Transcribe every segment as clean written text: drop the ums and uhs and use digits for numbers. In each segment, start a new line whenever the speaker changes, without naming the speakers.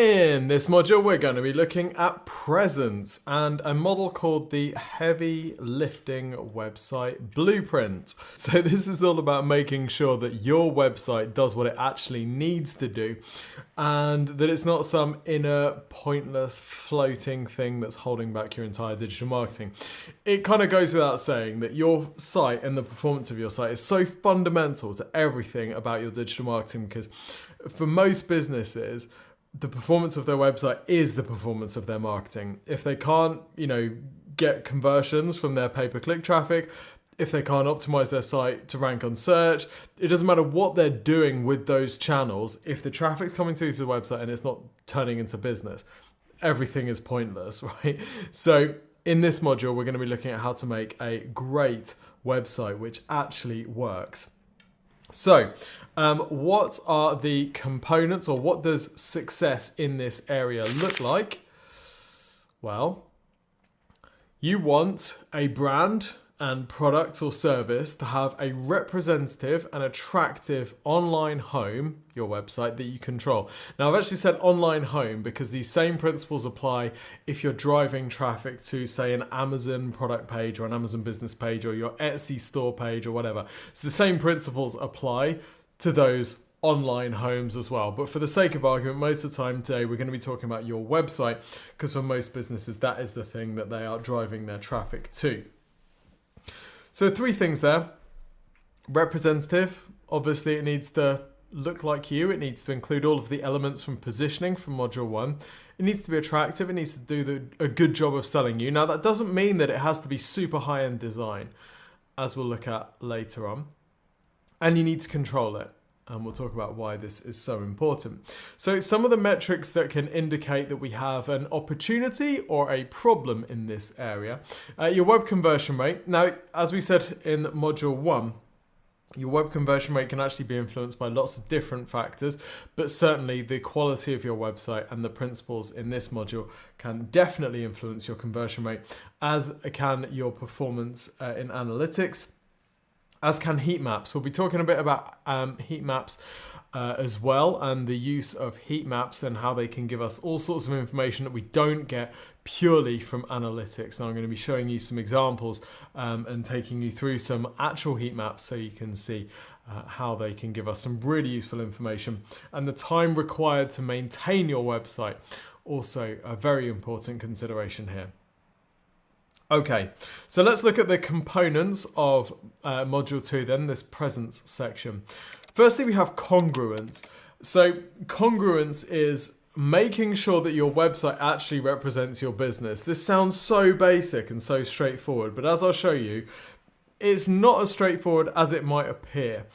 In this module, we're going to be looking at presence and a model called the Heavy Lifting Website Blueprint. So this is all about making sure that your website does what it actually needs to do and that it's not some inner, pointless, floating thing that's holding back your entire digital marketing. It kind of goes without saying that your site and the performance of your site is so fundamental to everything about your digital marketing, because for most businesses, the performance of their website is the performance of their marketing. If they can't, get conversions from their pay-per-click traffic, if they can't optimize their site to rank on search, it doesn't matter what they're doing with those channels. If the traffic's coming through to the website and it's not turning into business, everything is pointless, right? So in this module, we're going to be looking at how to make a great website which actually works. So, what are the components, or what does success in this area look like? Well, you want a brand and product or service to have a representative and attractive online home, your website, that you control. Now, I've actually said online home because these same principles apply if you're driving traffic to, say, an Amazon product page or an Amazon business page or your Etsy store page or whatever. So the same principles apply to those online homes as well. But for the sake of argument, most of the time today, we're going to be talking about your website, because for most businesses, that is the thing that they are driving their traffic to. So 3 things there. Representative, obviously it needs to look like you. It needs to include all of the elements from positioning from module 1. It needs to be attractive. It needs to do a good job of selling you. Now that doesn't mean that it has to be super high-end design, as we'll look at later on. And you need to control it. And we'll talk about why this is so important. So some of the metrics that can indicate that we have an opportunity or a problem in this area. Your web conversion rate. Now, as we said in module 1, your web conversion rate can actually be influenced by lots of different factors, but certainly the quality of your website and the principles in this module can definitely influence your conversion rate, as can your performance in analytics, as can heat maps. We'll be talking a bit about heat maps as well, and the use of heat maps and how they can give us all sorts of information that we don't get purely from analytics. And I'm going to be showing you some examples and taking you through some actual heat maps so you can see how they can give us some really useful information. And the time required to maintain your website, also a very important consideration here. Okay, so let's look at the components of module 2 then, this presence section. Firstly, we have congruence. So congruence is making sure that your website actually represents your business. This sounds so basic and so straightforward, but as I'll show you, it's not as straightforward as it might appear.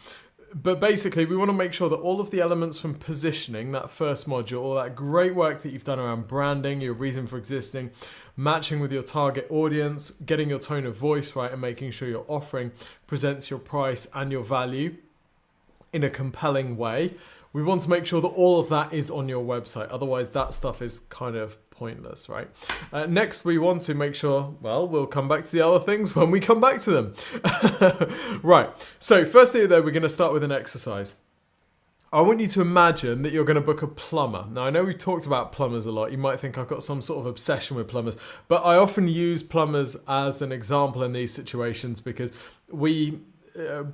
But basically, we want to make sure that all of the elements from positioning, that first module, all that great work that you've done around branding, your reason for existing, matching with your target audience, getting your tone of voice right, and making sure your offering presents your price and your value in a compelling way. We want to make sure that all of that is on your website. Otherwise, that stuff is kind of pointless, right? Next, we want to make sure, well, we'll come back to the other things when we come back to them. Right, so firstly though, we're going to start with an exercise. I want you to imagine that you're going to book a plumber. Now, I know we've talked about plumbers a lot. You might think I've got some sort of obsession with plumbers, but I often use plumbers as an example in these situations because we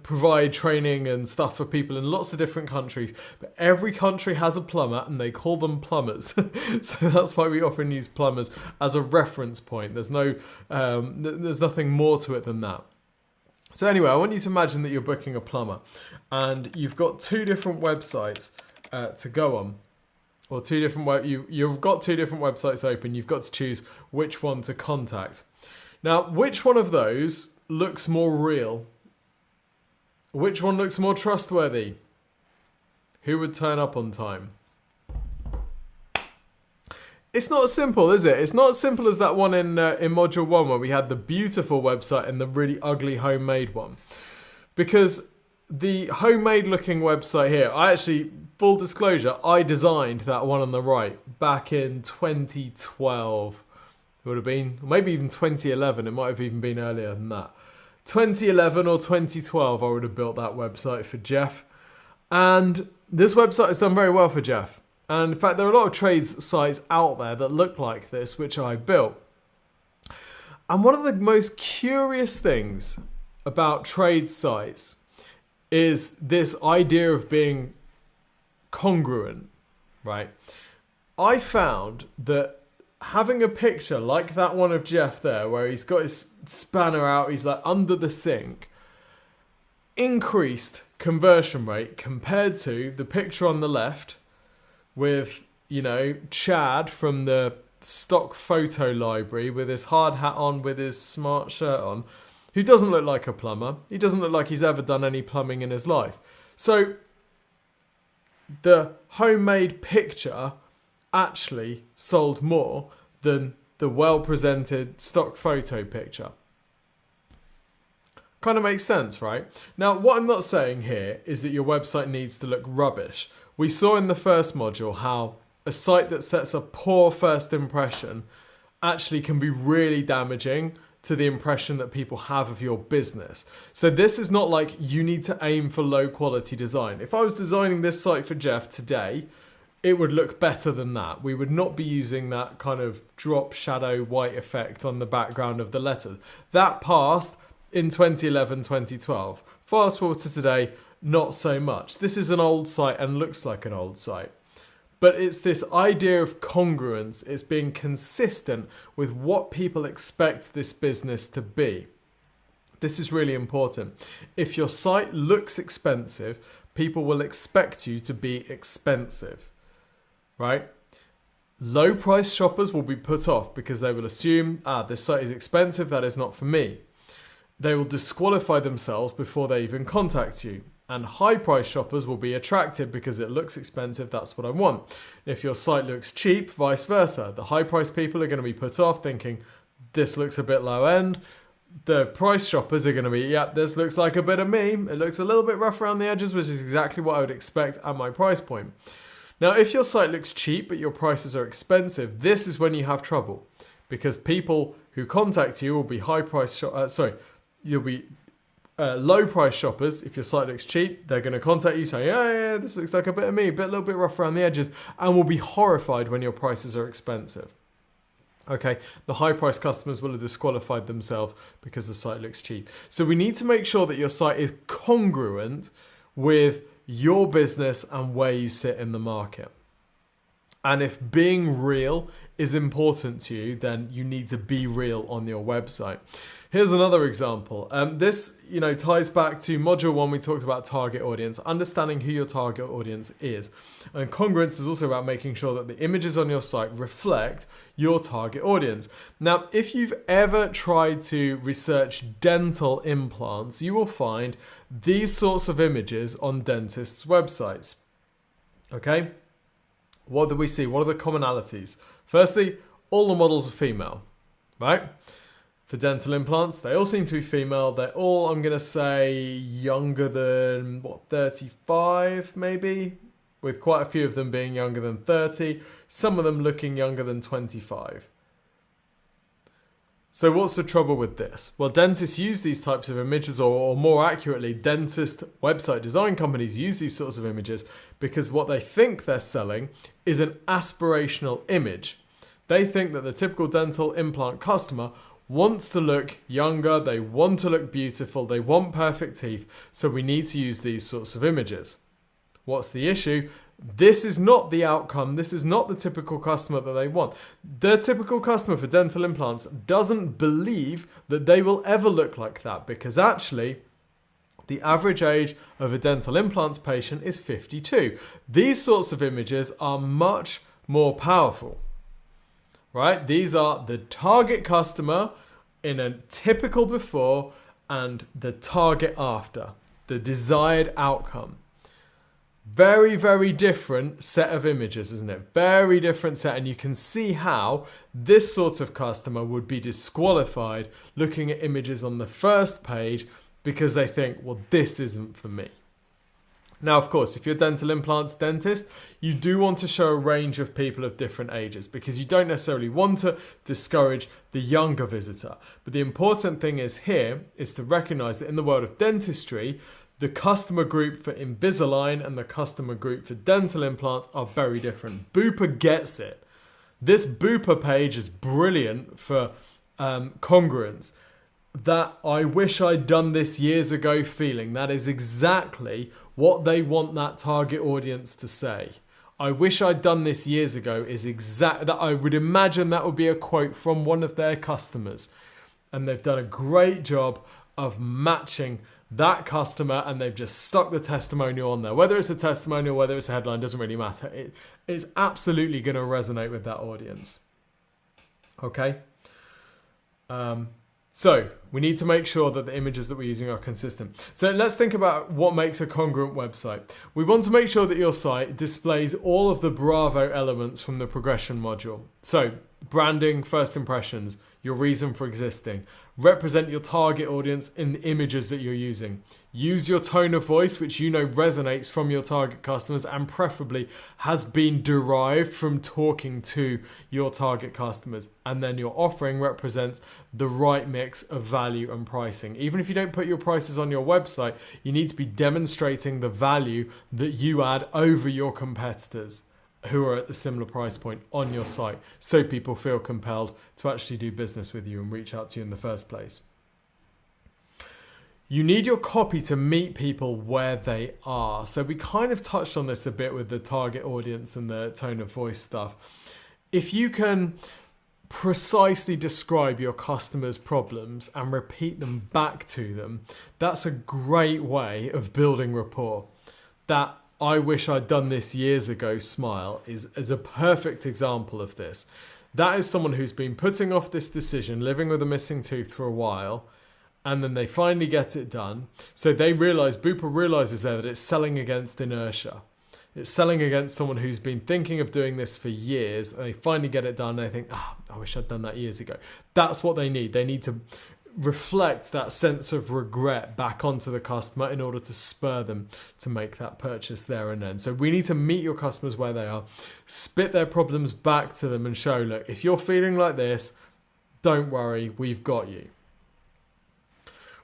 provide training and stuff for people in lots of different countries, but every country has a plumber and they call them plumbers. So that's why we often use plumbers as a reference point. There's nothing more to it than that. So anyway, I want you to imagine that you're booking a plumber and you've got 2 different websites to go on, or you've got 2 different websites open. You've got to choose which one to contact. Now, which one of those looks more real? Which one looks more trustworthy? Who would turn up on time? It's not as simple, is it? It's not as simple as that one in module 1 where we had the beautiful website and the really ugly homemade one. Because the homemade looking website here, full disclosure, I designed that one on the right back in 2012. It would have been, maybe even 2011. It might have even been earlier than that. 2011 or 2012, I would have built that website for Jeff. And this website has done very well for Jeff. And in fact, there are a lot of trades sites out there that look like this, which I built. And one of the most curious things about trade sites is this idea of being congruent, right? I found that having a picture like that one of Jeff there, where he's got his spanner out, he's like under the sink, increased conversion rate compared to the picture on the left with, you know, Chad from the stock photo library with his hard hat on, with his smart shirt on, who doesn't look like a plumber. He doesn't look like he's ever done any plumbing in his life. So the homemade picture actually sold more than the well-presented stock photo picture. Kind of makes sense, right? Now, what I'm not saying here is that your website needs to look rubbish. We saw in the first module how a site that sets a poor first impression actually can be really damaging to the impression that people have of your business. So this is not like you need to aim for low quality design. If I was designing this site for Jeff today, it would look better than that. We would not be using that kind of drop shadow white effect on the background of the letters. That passed in 2011, 2012. Fast forward to today, not so much. This is an old site and looks like an old site. But it's this idea of congruence. It's being consistent with what people expect this business to be. This is really important. If your site looks expensive, people will expect you to be expensive, right? Low price shoppers will be put off because they will assume, this site is expensive, that is not for me. They will disqualify themselves before they even contact you. And high price shoppers will be attracted because it looks expensive, that's what I want. If your site looks cheap, vice versa. The high price people are going to be put off thinking, this looks a bit low end. The price shoppers are going to be, yeah, this looks like a bit of me. It looks a little bit rough around the edges, which is exactly what I would expect at my price point. Now, if your site looks cheap but your prices are expensive, this is when you have trouble. Because people who contact you will be you'll be low price shoppers. If your site looks cheap, they're going to contact you saying, yeah, this looks like a bit of me, a little bit rough around the edges, and will be horrified when your prices are expensive. Okay, the high price customers will have disqualified themselves because the site looks cheap. So we need to make sure that your site is congruent with your business and where you sit in the market. And if being real is important to you, then you need to be real on your website. Here's another example. This, ties back to module 1. We talked about target audience, understanding who your target audience is. And congruence is also about making sure that the images on your site reflect your target audience. Now, if you've ever tried to research dental implants, you will find these sorts of images on dentists' websites. Okay? What do we see? What are the commonalities? Firstly, all the models are female, right? For dental implants, they all seem to be female. They're all, I'm going to say, younger than, 35 maybe? With quite a few of them being younger than 30. Some of them looking younger than 25. So what's the trouble with this? Well, dentists use these types of images, or more accurately, dentist website design companies use these sorts of images because what they think they're selling is an aspirational image. They think that the typical dental implant customer wants to look younger, they want to look beautiful, they want perfect teeth, so we need to use these sorts of images. What's the issue? This is not the outcome. This is not the typical customer that they want. The typical customer for dental implants doesn't believe that they will ever look like that because actually the average age of a dental implants patient is 52. These sorts of images are much more powerful, right? These are the target customer in a typical before and the target after, the desired outcome. Very, very different set of images, isn't it? Very different set. And you can see how this sort of customer would be disqualified looking at images on the first page because they think, well, this isn't for me. Now, of course, if you're a dental implants dentist, you do want to show a range of people of different ages because you don't necessarily want to discourage the younger visitor. But the important thing is here is to recognize that in the world of dentistry, The customer group for Invisalign and the customer group for dental implants are very different. Bupa gets it. This Bupa page is brilliant for congruence. That I wish I'd done this years ago feeling. That is exactly what they want that target audience to say. I wish I'd done this years ago is exact that I would imagine that would be a quote from one of their customers. And they've done a great job of matching that customer, and they've just stuck the testimonial on there. Whether it's a testimonial, whether it's a headline, doesn't really matter. It's absolutely going to resonate with that audience. Okay? So we need to make sure that the images that we're using are consistent. So let's think about what makes a congruent website. We want to make sure that your site displays all of the Bravo elements from the progression module. So branding, first impressions, your reason for existing. Represent your target audience in the images that you're using. Use your tone of voice, which you know resonates from your target customers and preferably has been derived from talking to your target customers. And then your offering represents the right mix of value and pricing. Even if you don't put your prices on your website, you need to be demonstrating the value that you add over your competitors who are at the similar price point on your site, so people feel compelled to actually do business with you and reach out to you in the first place. You need your copy to meet people where they are. So we kind of touched on this a bit with the target audience and the tone of voice stuff. If you can precisely describe your customers' problems and repeat them back to them, that's a great way of building rapport. That I wish I'd done this years ago smile is a perfect example of this. That is someone who's been putting off this decision, living with a missing tooth for a while, and then they finally get it done. So they realize, Bupa realizes there that it's selling against inertia. It's selling against someone who's been thinking of doing this for years, and they finally get it done, and they think, I wish I'd done that years ago. That's what they need. They need to reflect that sense of regret back onto the customer in order to spur them to make that purchase there and then. So we need to meet your customers where they are, spit their problems back to them and show, look, if you're feeling like this, don't worry, we've got you.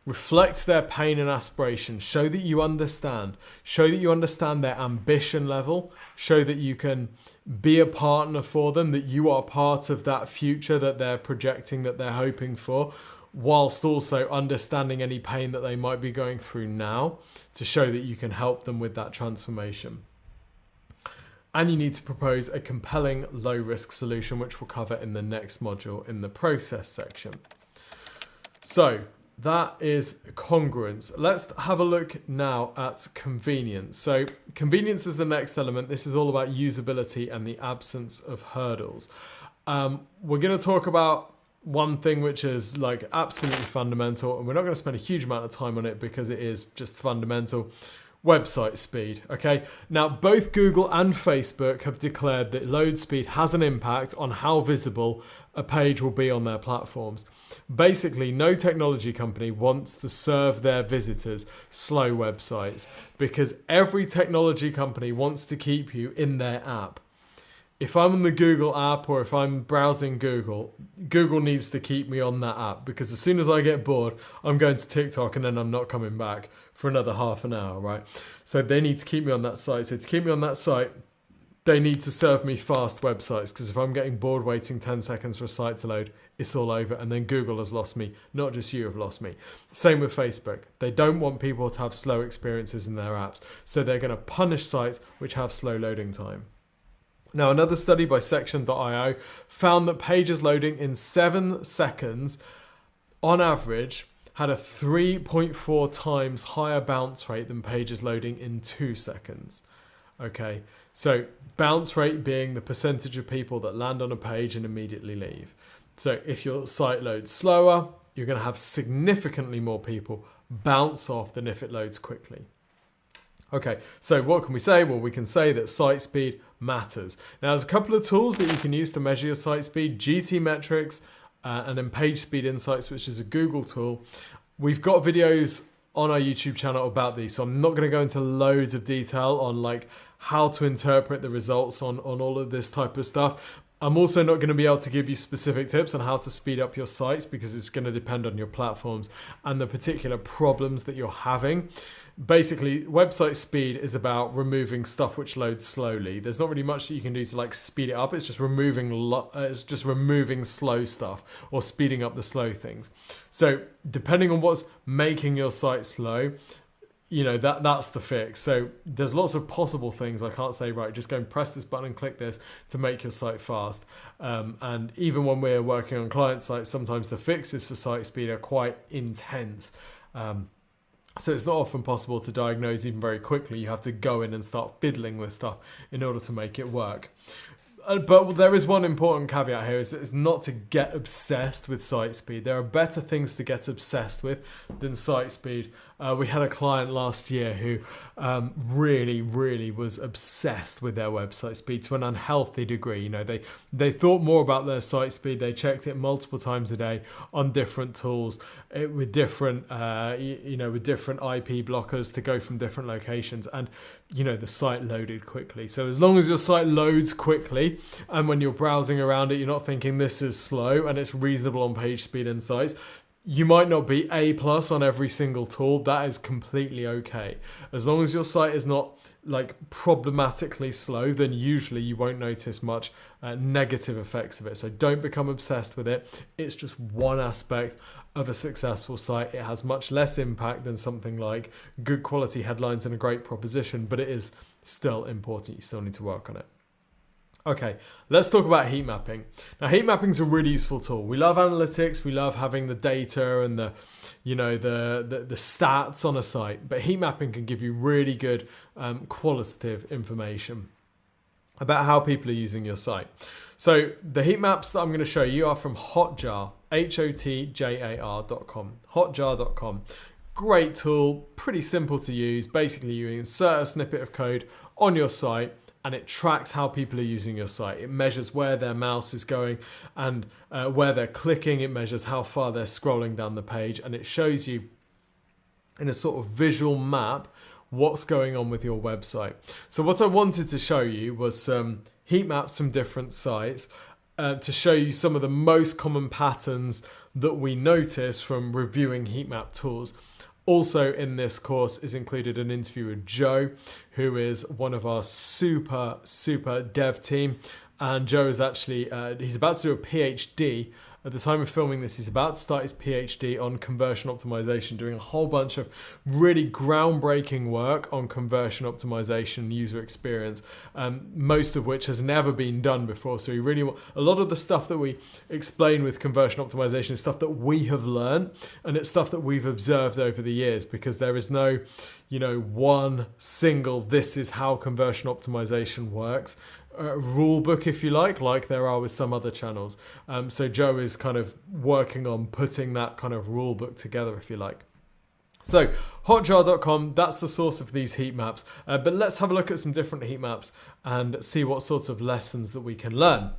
Reflect their pain and aspiration. Show that you understand. Show that you understand their ambition level. Show that you can be a partner for them, that you are part of that future that they're projecting, that they're hoping for, whilst also understanding any pain that they might be going through now to show that you can help them with that transformation. And you need to propose a compelling low-risk solution, which we'll cover in the next module in the process section. So that is congruence. Let's have a look now at convenience. So convenience is the next element. This is all about usability and the absence of hurdles. We're going to talk about one thing which is like absolutely fundamental, and we're not going to spend a huge amount of time on it because it is just fundamental. Website speed. Okay, now both Google and Facebook have declared that load speed has an impact on how visible a page will be on their platforms. Basically, no technology company wants to serve their visitors slow websites because every technology company wants to keep you in their app. If I'm on the Google app or if I'm browsing Google, Google needs to keep me on that app because as soon as I get bored, I'm going to TikTok and then I'm not coming back for another half an hour, right? So they need to keep me on that site. So to keep me on that site, they need to serve me fast websites because if I'm getting bored waiting 10 seconds for a site to load, it's all over and then Google has lost me, not just you have lost me. Same with Facebook. They don't want people to have slow experiences in their apps, so they're going to punish sites which have slow loading time. Now, another study by Section.io found that pages loading in 7 seconds, on average, had a 3.4 times higher bounce rate than pages loading in 2 seconds. Okay, so bounce rate being the percentage of people that land on a page and immediately leave. So if your site loads slower, you're going to have significantly more people bounce off than if it loads quickly. Okay, so what can we say? Well, we can say that site speed matters. Now, there's a couple of tools that you can use to measure your site speed, GTmetrix and then Page Speed Insights, which is a Google tool. We've got videos on our YouTube channel about these, so I'm not going to go into loads of detail on like how to interpret the results on all of this type of stuff. I'm also not going to be able to give you specific tips on how to speed up your sites because it's going to depend on your platforms and the particular problems that you're having. Basically, website speed is about removing stuff which loads slowly. There's not really much that you can do to like speed it up. It's just removing slow stuff or speeding up the slow things. So depending on what's making your site slow, that's the fix. So there's lots of possible things. I can't say, right, just go and press this button and click this to make your site fast. And even when we're working on client sites, sometimes the fixes for site speed are quite intense. So it's not often possible to diagnose even very quickly. You have to go in and start fiddling with stuff in order to make it work. But there is one important caveat here, is that it's not to get obsessed with site speed. There are better things to get obsessed with than site speed. We had a client last year who really was obsessed with their website speed to an unhealthy degree. They thought more about their site speed. They checked it multiple times a day on different tools with different IP blockers to go from different locations, and the site loaded quickly. So as long as your site loads quickly, and when you're browsing around it, you're not thinking this is slow and it's reasonable on page speed and size. You might not be A+ on every single tool. That is completely okay. As long as your site is not like problematically slow, then usually you won't notice much negative effects of it. So don't become obsessed with it. It's just one aspect of a successful site. It has much less impact than something like good quality headlines and a great proposition, but it is still important. You still need to work on it. Okay, let's talk about heat mapping. Now, heat mapping is a really useful tool. We love analytics. We love having the data and the stats on a site. But heat mapping can give you really good qualitative information about how people are using your site. So the heat maps that I'm going to show you are from Hotjar, HOTJAR.com, hotjar.com. Great tool, pretty simple to use. Basically, you insert a snippet of code on your site, and it tracks how people are using your site. It measures where their mouse is going and where they're clicking. It measures how far they're scrolling down the page, and it shows you in a sort of visual map what's going on with your website. So what I wanted to show you was some heat maps from different sites to show you some of the most common patterns that we notice from reviewing heat map tools. Also in this course is included an interview with Joe, who is one of our super dev team. And Joe is actually, he's about to do a PhD. At the time of filming this, he's about to start his PhD on conversion optimization, doing a whole bunch of really groundbreaking work on conversion optimization and user experience, most of which has never been done before. So a lot of the stuff that we explain with conversion optimization is stuff that we have learned, and it's stuff that we've observed over the years, because there is no, one single, this is how conversion optimization works. Rule book, if you like there are with some other channels. So Joe is kind of working on putting that kind of rule book together, if you like. So hotjar.com, that's the source of these heat maps. But let's have a look at some different heat maps and see what sorts of lessons that we can learn.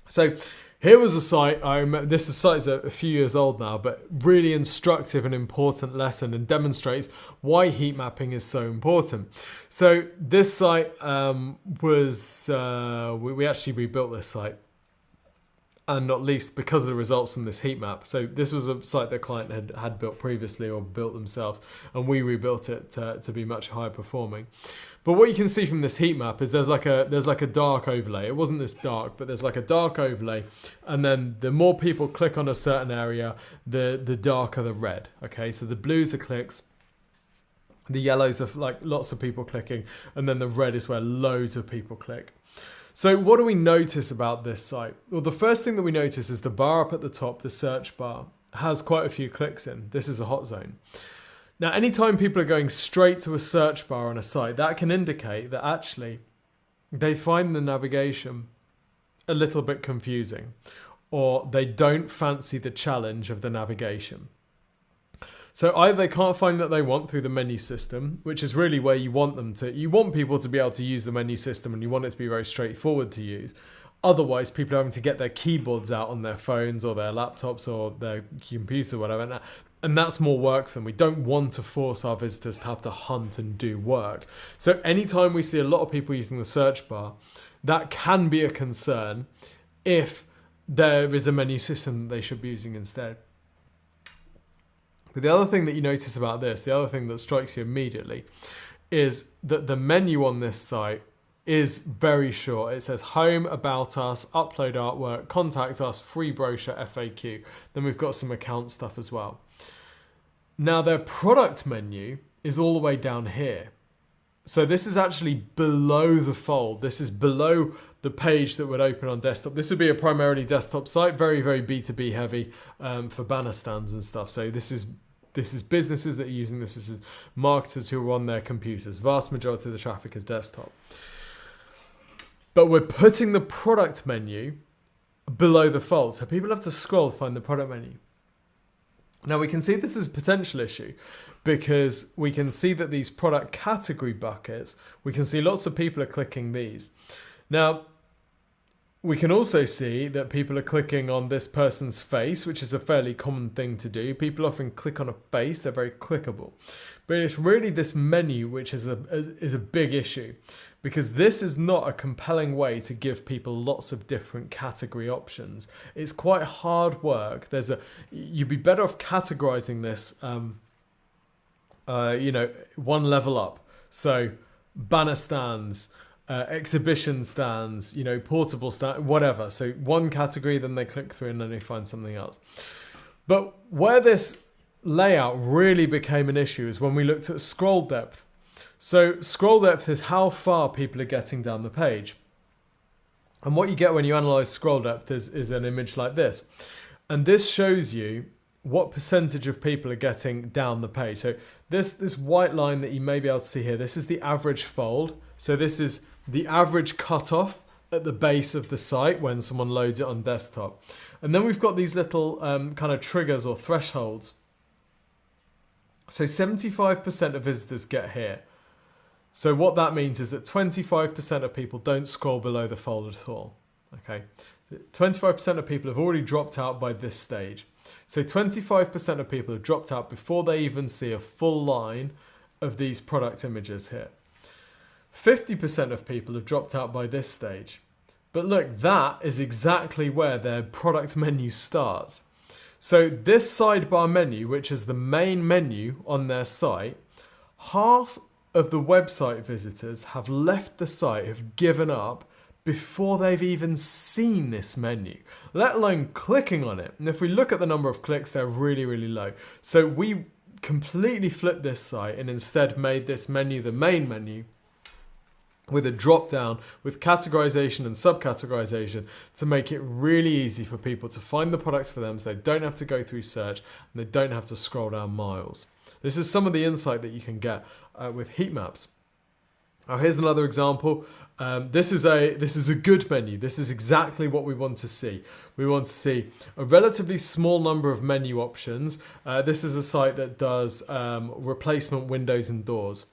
So here was a site, this site is a few years old now, but really instructive and important lesson, and demonstrates why heat mapping is so important. So this site we actually rebuilt this site, and not least because of the results from this heat map. So this was a site that client had built previously or built themselves, and we rebuilt it to be much higher performing. But what you can see from this heat map is there's like a dark overlay. It wasn't this dark, but there's like a dark overlay, and then the more people click on a certain area, the darker the red. Okay, so the blues are clicks, the yellows are like lots of people clicking, and then the red is where loads of people click. So what do we notice about this site? Well, the first thing that we notice is the bar up at the top, the search bar, has quite a few clicks in. This is a hot zone. Now, anytime people are going straight to a search bar on a site, that can indicate that actually they find the navigation a little bit confusing, or they don't fancy the challenge of the navigation. So either they can't find what they want through the menu system, which is really where you want them to. You want people to be able to use the menu system, and you want it to be very straightforward to use. Otherwise, people are having to get their keyboards out on their phones or their laptops or their computer, whatever. And that's more work for them. We don't want to force our visitors to have to hunt and do work. So anytime we see a lot of people using the search bar, that can be a concern if there is a menu system that they should be using instead. But the other thing that you notice about this, the other thing that strikes you immediately, is that the menu on this site is very short. It says home, about us, upload artwork, contact us, free brochure, FAQ. Then we've got some account stuff as well. Now their product menu is all the way down here. So this is actually below the fold. This is below the page that would open on desktop. This would be a primarily desktop site, very, very B2B heavy for banner stands and stuff. So this is businesses that are using this. This is marketers who are on their computers. Vast majority of the traffic is desktop. But we're putting the product menu below the fold. So people have to scroll to find the product menu. Now we can see this is a potential issue because we can see that these product category buckets, we can see lots of people are clicking these. Now, we can also see that people are clicking on this person's face, which is a fairly common thing to do. People often click on a face, they're very clickable. But it's really this menu which is a big issue, because this is not a compelling way to give people lots of different category options. It's quite hard work. You'd be better off categorizing this, one level up. So banner stands, exhibition stands, portable stand, whatever. So one category, then they click through and then they find something else. But where this layout really became an issue is when we looked at scroll depth. So scroll depth is how far people are getting down the page. And what you get when you analyze scroll depth is an image like this. And this shows you what percentage of people are getting down the page. So this white line that you may be able to see here, this is the average fold. So this is the average cutoff at the base of the site when someone loads it on desktop. And then we've got these little kind of triggers or thresholds. So 75% of visitors get here. So what that means is that 25% of people don't scroll below the fold at all. Okay, 25% of people have already dropped out by this stage. So 25% of people have dropped out before they even see a full line of these product images here. 50% of people have dropped out by this stage. But look, that is exactly where their product menu starts. So this sidebar menu, which is the main menu on their site, half of the website visitors have left the site, have given up before they've even seen this menu, let alone clicking on it. And if we look at the number of clicks, they're really, really low. So we completely flipped this site and instead made this menu the main menu with a drop down with categorization and subcategorization to make it really easy for people to find the products for them so they don't have to go through search and they don't have to scroll down miles. This is some of the insight that you can get with heat maps. Now here's another example. This is a good menu. This is exactly what we want to see. We want to see a relatively small number of menu options. This is a site that does replacement windows and doors.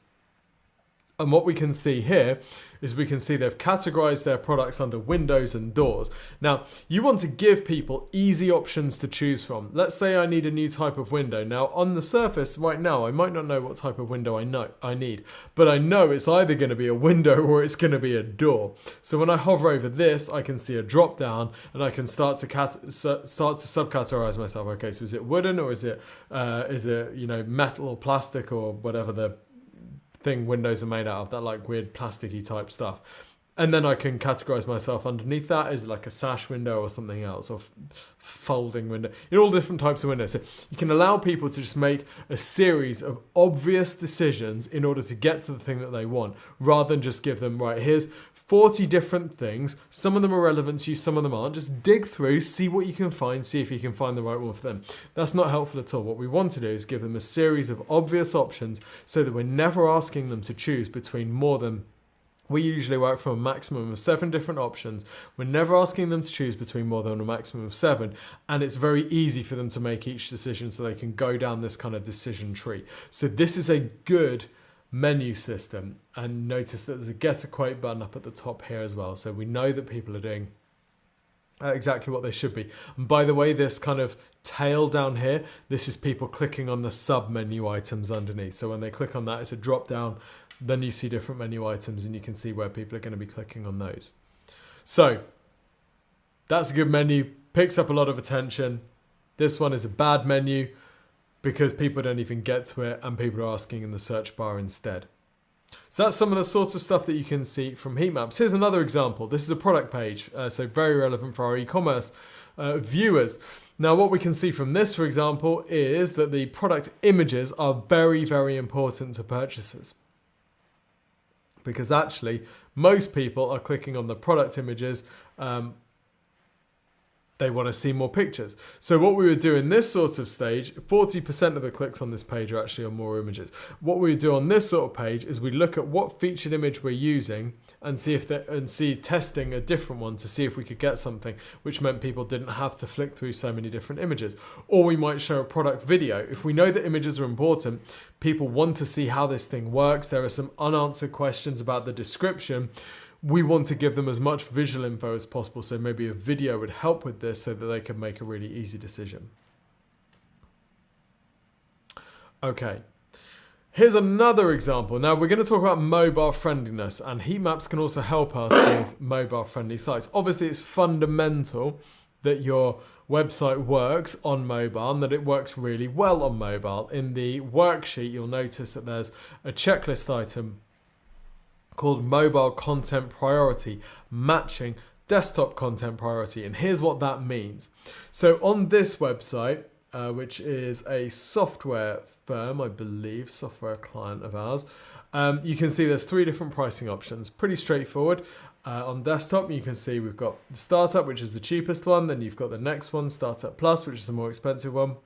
And what we can see here is we can see they've categorized their products under windows and doors. Now, you want to give people easy options to choose from. Let's say I need a new type of window. Now, on the surface right now, I might not know what type of window I need, but I know it's either going to be a window or it's going to be a door. So when I hover over this, I can see a drop down and I can start to subcategorize myself. Okay, so is it wooden or is it metal or plastic or whatever the thing windows are made out of, that like weird plasticky type stuff. And then I can categorize myself underneath that as like a sash window or something else, or folding window, all different types of windows. So you can allow people to just make a series of obvious decisions in order to get to the thing that they want, rather than just give them, right, here's 40 different things. Some of them are relevant to you, some of them aren't. Just dig through, see what you can find, see if you can find the right one for them. That's not helpful at all. What we want to do is give them a series of obvious options so that we're never asking them to choose between more than we usually work from a maximum of 7 different options. We're never asking them to choose between more than a maximum of 7. And it's very easy for them to make each decision so they can go down this kind of decision tree. So this is a good menu system. And notice that there's a get a quote button up at the top here as well. So we know that people are doing exactly what they should be. And by the way, this kind of tail down here, this is people clicking on the sub menu items underneath. So when they click on that, it's a drop down. Then you see different menu items and you can see where people are going to be clicking on those. So that's a good menu, picks up a lot of attention. This one is a bad menu because people don't even get to it and people are asking in the search bar instead. So that's some of the sorts of stuff that you can see from heat maps. Here's another example. This is a product page, so very relevant for our e-commerce viewers. Now what we can see from this, for example, is that the product images are very, very important to purchasers. Because actually, most people are clicking on the product images. They want to see more pictures. So what we would do in this sort of stage, 40% of the clicks on this page are actually on more images. What we do on this sort of page is we look at what featured image we're using and see testing a different one to see if we could get something, which meant people didn't have to flick through so many different images. Or we might show a product video. If we know that images are important, people want to see how this thing works. There are some unanswered questions about the description. We want to give them as much visual info as possible, so maybe a video would help with this so that they can make a really easy decision. Okay, here's another example. Now we're going to talk about mobile friendliness, and heat maps can also help us with mobile friendly sites. Obviously, it's fundamental that your website works on mobile and that it works really well on mobile. In the worksheet, you'll notice that there's a checklist item called mobile content priority, matching desktop content priority. And here's what that means. So on this website, which is a software firm, I believe, software client of ours, you can see there's 3 different pricing options. Pretty straightforward. On desktop, you can see we've got the startup, which is the cheapest one. Then you've got the next one, Startup Plus, which is the more expensive one.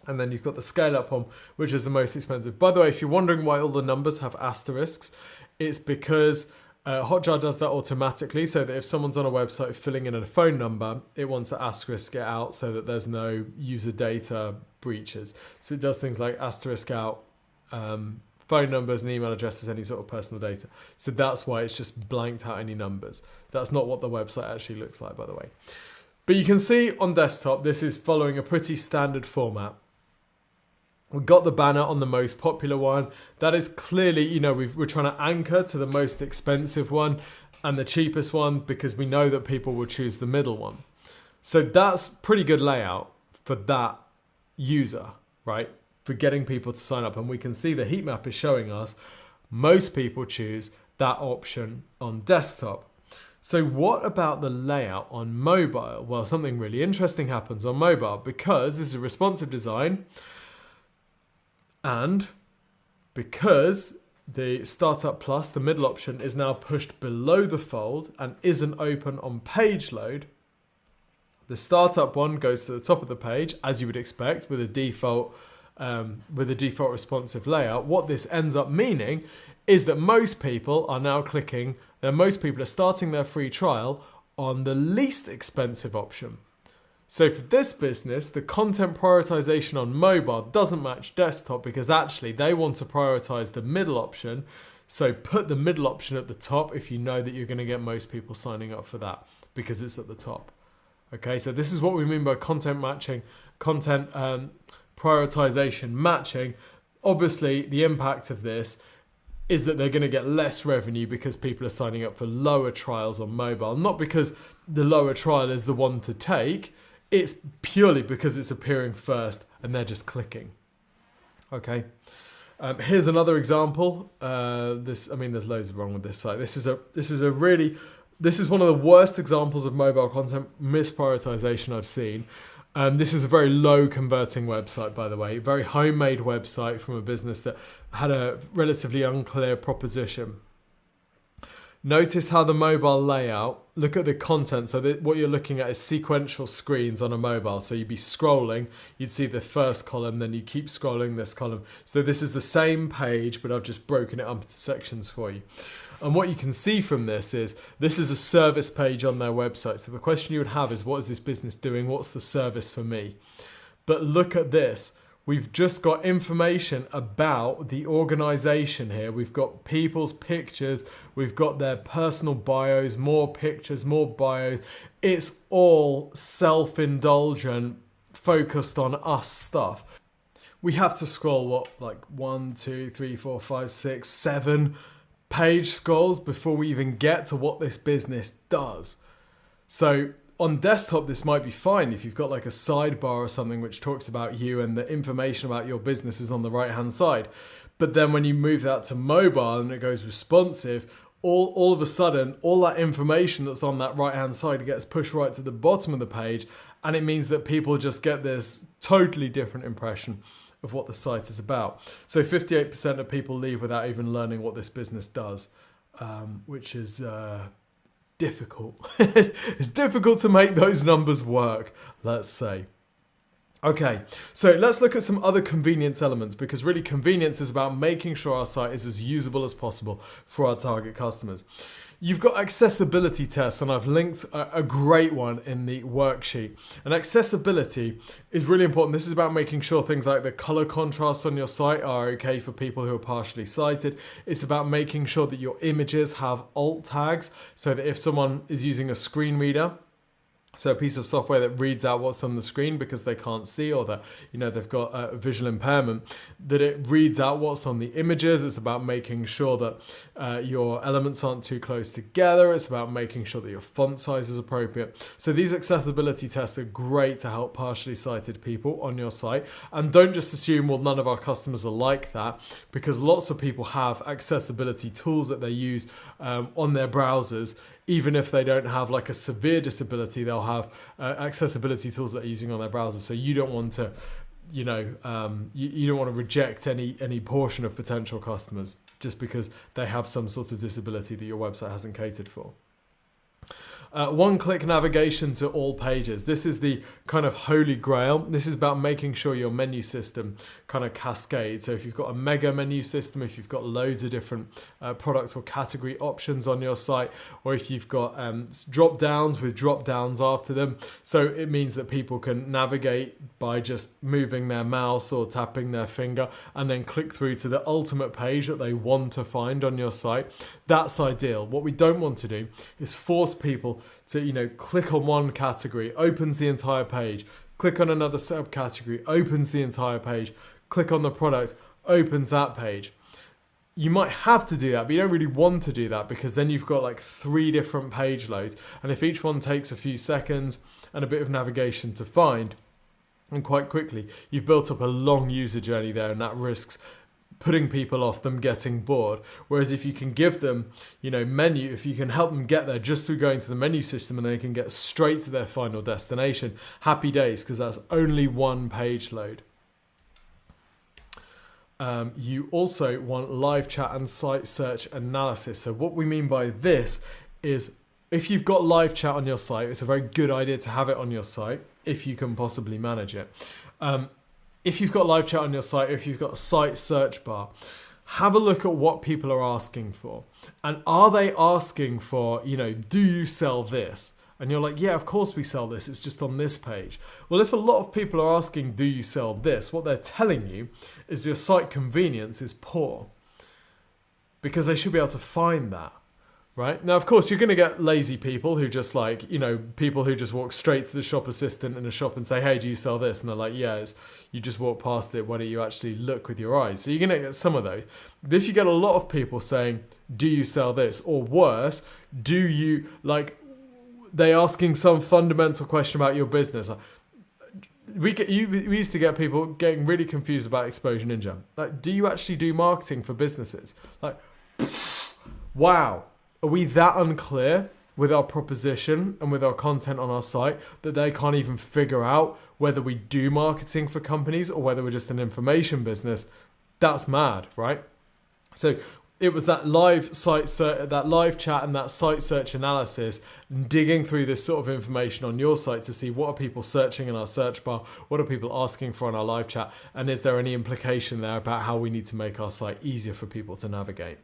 And then you've got the scale up one, which is the most expensive. By the way, if you're wondering why all the numbers have asterisks, it's because Hotjar does that automatically, so that if someone's on a website filling in a phone number, it wants to asterisk it out so that there's no user data breaches. So it does things like asterisk out phone numbers and email addresses, any sort of personal data. So that's why it's just blanked out any numbers. That's not what the website actually looks like, by the way. But you can see on desktop, this is following a pretty standard format. We've got the banner on the most popular one. That is clearly, we're trying to anchor to the most expensive one and the cheapest one because we know that people will choose the middle one. So that's pretty good layout for that user, right? For getting people to sign up. And we can see the heat map is showing us most people choose that option on desktop. So what about the layout on mobile? Well, something really interesting happens on mobile because this is a responsive design. And because the Startup Plus, the middle option, is now pushed below the fold and isn't open on page load, the Startup one goes to the top of the page, as you would expect, with a default responsive layout. What this ends up meaning is that most people are now most people are starting their free trial on the least expensive option. So for this business, the content prioritization on mobile doesn't match desktop because actually they want to prioritize the middle option. So put the middle option at the top if you know that you're going to get most people signing up for that because it's at the top. Okay, so this is what we mean by content matching, content prioritization matching. Obviously, the impact of this is that they're going to get less revenue because people are signing up for lower trials on mobile. Not because the lower trial is the one to take. It's purely because it's appearing first and they're just clicking. Okay. Here's another example. There's loads wrong with this site. This is one of the worst examples of mobile content misprioritization I've seen. This is a very low converting website, by the way, very homemade website from a business that had a relatively unclear proposition. Notice how the mobile layout, look at the content. So what you're looking at is sequential screens on a mobile. So you'd be scrolling, you'd see the first column, then you keep scrolling this column. So this is the same page, but I've just broken it up into sections for you. And what you can see from this is a service page on their website. So the question you would have is, what is this business doing? What's the service for me? But look at this. We've just got information about the organization here. We've got people's pictures. We've got their personal bios, more pictures, more bios. It's all self-indulgent, focused on us stuff. We have to scroll, 1, 2, 3, 4, 5, 6, 7 page scrolls before we even get to what this business does. So on desktop, this might be fine if you've got like a sidebar or something which talks about you and the information about your business is on the right hand side. But then when you move that to mobile and it goes responsive, all of a sudden, all that information that's on that right hand side gets pushed right to the bottom of the page. And it means that people just get this totally different impression of what the site is about. So 58% of people leave without even learning what this business does, which is difficult. It's difficult to make those numbers work, let's say. Okay, so let's look at some other convenience elements, because really convenience is about making sure our site is as usable as possible for our target customers. You've got accessibility tests, and I've linked a great one in the worksheet. And accessibility is really important. This is about making sure things like the color contrast on your site are okay for people who are partially sighted. It's about making sure that your images have alt tags, so that if someone is using a screen reader, so a piece of software that reads out what's on the screen because they can't see, or that they've got a visual impairment, that it reads out what's on the images. It's about making sure that your elements aren't too close together. It's about making sure that your font size is appropriate. So these accessibility tests are great to help partially sighted people on your site. And don't just assume, well, none of our customers are like that, because lots of people have accessibility tools that they use on their browsers. Even if they don't have like a severe disability, they'll have accessibility tools that they're using on their browser. So you don't want to, you don't want to reject any portion of potential customers just because they have some sort of disability that your website hasn't catered for. One-click navigation to all pages. This is the kind of holy grail. This is about making sure your menu system kind of cascades. So if you've got a mega menu system, if you've got loads of different product or category options on your site, or if you've got drop-downs with drop-downs after them, so it means that people can navigate by just moving their mouse or tapping their finger and then click through to the ultimate page that they want to find on your site. That's ideal. What we don't want to do is force people to click on one category, opens the entire page, click on another subcategory, opens the entire page, click on the product, opens that page. You might have to do that, but you don't really want to do that, because then you've got like 3 different page loads, and if each one takes a few seconds and a bit of navigation to find, and quite quickly you've built up a long user journey there, and that risks putting people off, them getting bored. Whereas if you can give them, menu, if you can help them get there just through going to the menu system and they can get straight to their final destination, happy days, because that's only one page load. You also want live chat and site search analysis. So what we mean by this is, if you've got live chat on your site, it's a very good idea to have it on your site if you can possibly manage it. If you've got live chat on your site, if you've got a site search bar, have a look at what people are asking for. And are they asking for, do you sell this? And you're like, yeah, of course we sell this. It's just on this page. Well, if a lot of people are asking, do you sell this? What they're telling you is your site convenience is poor, because they should be able to find that. Right? Now, of course, you're going to get lazy people who just people who just walk straight to the shop assistant in a shop and say, hey, do you sell this? And they're like, yeah, you just walk past it. Why don't you actually look with your eyes? So you're going to get some of those. But if you get a lot of people saying, do you sell this? Or worse, do you, they asking some fundamental question about your business. We used to get people getting really confused about Exposure Ninja. Like, do you actually do marketing for businesses? Like, wow. Are we that unclear with our proposition and with our content on our site that they can't even figure out whether we do marketing for companies or whether we're just an information business? That's mad, right? So it was that live chat and that site search analysis, digging through this sort of information on your site to see what are people searching in our search bar, what are people asking for in our live chat, and is there any implication there about how we need to make our site easier for people to navigate.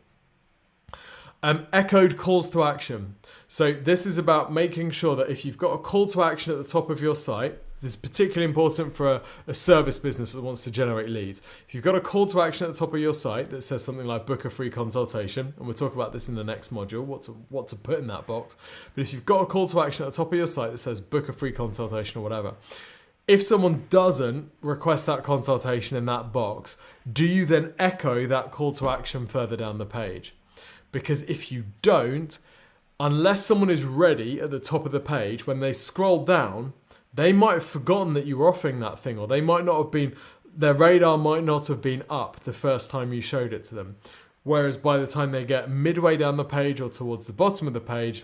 Echoed calls to action. So this is about making sure that if you've got a call to action at the top of your site, this is particularly important for a service business that wants to generate leads. If you've got a call to action at the top of your site that says something like book a free consultation, and we'll talk about this in the next module, what to put in that box. But if you've got a call to action at the top of your site that says book a free consultation or whatever, if someone doesn't request that consultation in that box, do you then echo that call to action further down the page? Because if you don't, unless someone is ready at the top of the page, when they scroll down, they might have forgotten that you were offering that thing, or they might not have been, their radar might not have been up the first time you showed it to them. Whereas by the time they get midway down the page or towards the bottom of the page,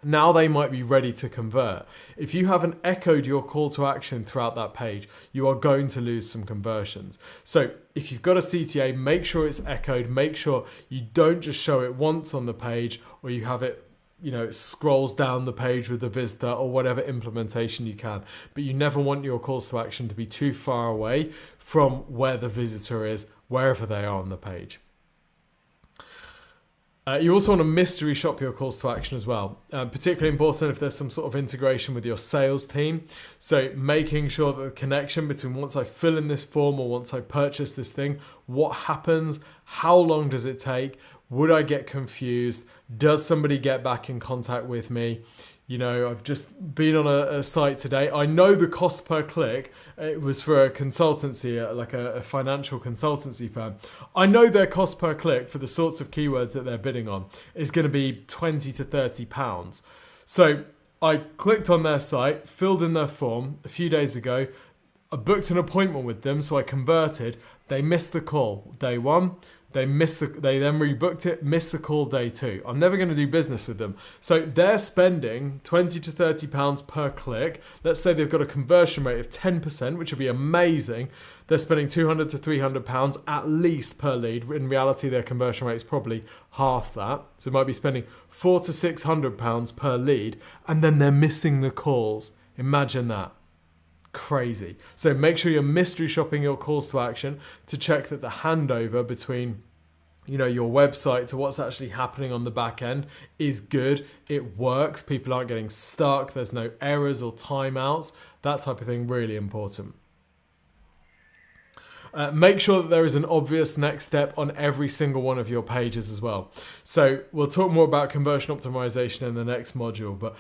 now they might be ready to convert. If you haven't echoed your call to action throughout that page, you are going to lose some conversions. So if you've got a CTA, make sure it's echoed. Make sure you don't just show it once on the page, or you have it, it scrolls down the page with the visitor or whatever implementation you can. But you never want your calls to action to be too far away from where the visitor is, wherever they are on the page. You also want to mystery shop your calls to action as well. Particularly important if there's some sort of integration with your sales team. So making sure that the connection between once I fill in this form or once I purchase this thing, what happens, how long does it take, would I get confused, does somebody get back in contact with me? I've just been on a site today. I know the cost per click, it was for a consultancy, like a financial consultancy firm. I know their cost per click for the sorts of keywords that they're bidding on is going to be 20 to 30 pounds. So I clicked on their site, filled in their form a few days ago. I booked an appointment with them, so I converted. They missed the call day one. They then rebooked it, missed the call day two. I'm never going to do business with them. So they're spending 20 to 30 pounds per click. Let's say they've got a conversion rate of 10%, which would be amazing. They're spending 200 to 300 pounds at least per lead. In reality, their conversion rate is probably half that. So they might be spending 400 to 600 pounds per lead, and then they're missing the calls. Imagine that. Crazy. So make sure you're mystery shopping your calls to action to check that the handover between your website to what's actually happening on the back end is good. It works. People aren't getting stuck. There's no errors or timeouts. That type of thing, really important. Make sure that there is an obvious next step on every single one of your pages as well. So we'll talk more about conversion optimization in the next module, but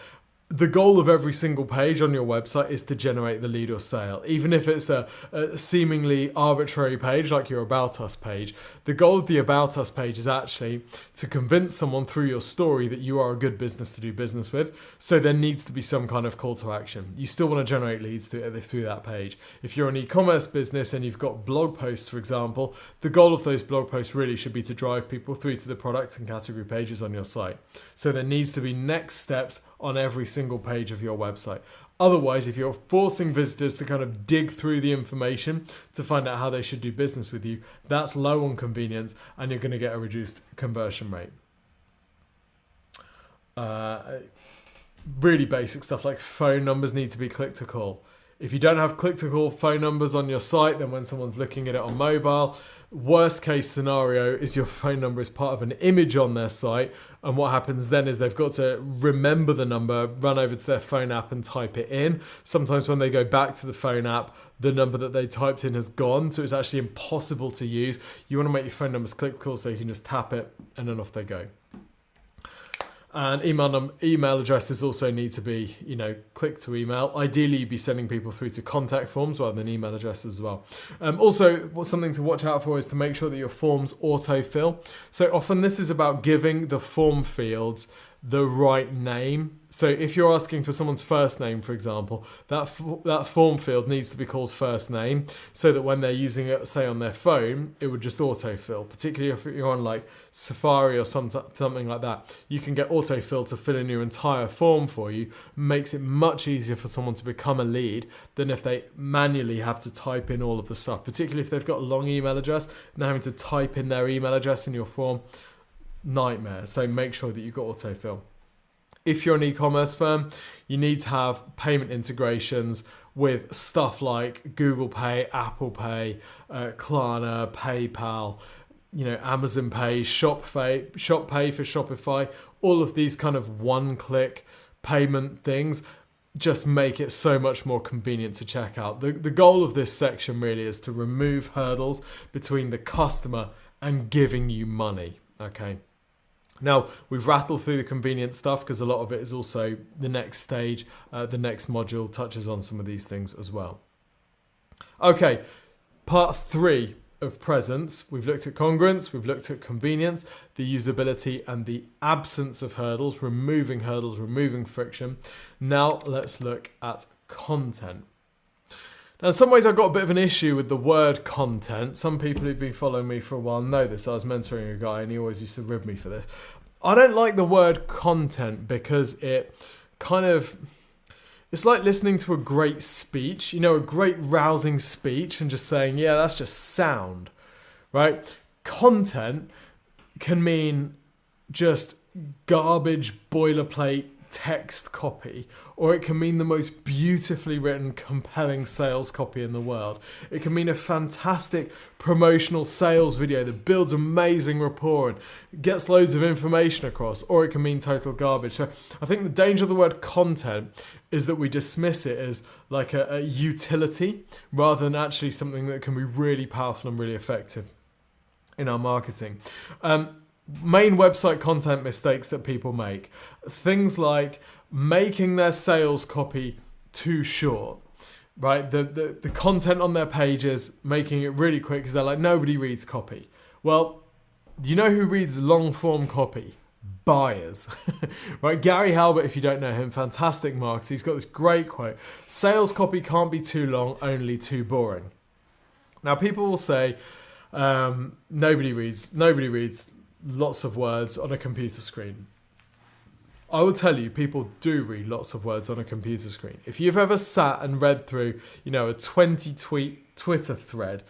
the goal of every single page on your website is to generate the lead or sale. Even if it's a seemingly arbitrary page like your About Us page, the goal of the About Us page is actually to convince someone through your story that you are a good business to do business with. So there needs to be some kind of call to action. You still want to generate leads through that page. If you're an e-commerce business and you've got blog posts, for example, the goal of those blog posts really should be to drive people through to the product and category pages on your site. So there needs to be next steps on every single page of your website. Otherwise, if you're forcing visitors to kind of dig through the information to find out how they should do business with you, that's low on convenience and you're going to get a reduced conversion rate. Really basic stuff like phone numbers need to be click to call. If you don't have click to call phone numbers on your site, then when someone's looking at it on mobile, worst case scenario is your phone number is part of an image on their site. And what happens then is they've got to remember the number, run over to their phone app and type it in. Sometimes when they go back to the phone app, the number that they typed in has gone. So it's actually impossible to use. You want to make your phone numbers click to call so you can just tap it and then off they go. And email addresses also need to be, click to email. Ideally, you'd be sending people through to contact forms rather than email addresses as well. Also, something to watch out for is to make sure that your forms autofill. So often this is about giving the form fields the right name. So if you're asking for someone's first name, for example, that form field needs to be called first name so that when they're using it, say on their phone, it would just autofill, particularly if you're on like Safari or something like that. You can get autofill to fill in your entire form for you. Makes it much easier for someone to become a lead than if they manually have to type in all of the stuff, particularly if they've got a long email address and having to type in their email address in your form. Nightmare. So make sure that you've got autofill. If you're an e-commerce firm, you need to have payment integrations with stuff like Google Pay, Apple Pay, Klarna, PayPal, Amazon Pay, ShopPay for Shopify. All of these kind of one-click payment things just make it so much more convenient to check out. The goal of this section really is to remove hurdles between the customer and giving you money. Okay. Now, we've rattled through the convenient stuff because a lot of it is also the next stage. The next module touches on some of these things as well. Okay, part 3 of presence. We've looked at congruence, we've looked at convenience, the usability, and the absence of hurdles, removing friction. Now let's look at content. Now, in some ways, I've got a bit of an issue with the word content. Some people who've been following me for a while know this. I was mentoring a guy and he always used to rib me for this. I don't like the word content because it's like listening to a great speech, a great rousing speech and just saying, yeah, that's just sound, right? Content can mean just garbage boilerplate text copy, or it can mean the most beautifully written, compelling sales copy in the world. It can mean a fantastic promotional sales video that builds amazing rapport and gets loads of information across, or it can mean total garbage. So I think the danger of the word content is that we dismiss it as like a utility rather than actually something that can be really powerful and really effective in our marketing. Main website content mistakes that people make. Things like making their sales copy too short, right? The content on their pages, making it really quick because they're like, nobody reads copy. Well, do you know who reads long form copy? Buyers, right? Gary Halbert, if you don't know him, fantastic marketer. He's got this great quote: sales copy can't be too long, only too boring. Now people will say, nobody reads lots of words on a computer screen. I will tell you, people do read lots of words on a computer screen. If you've ever sat and read through, a 20-tweet Twitter thread,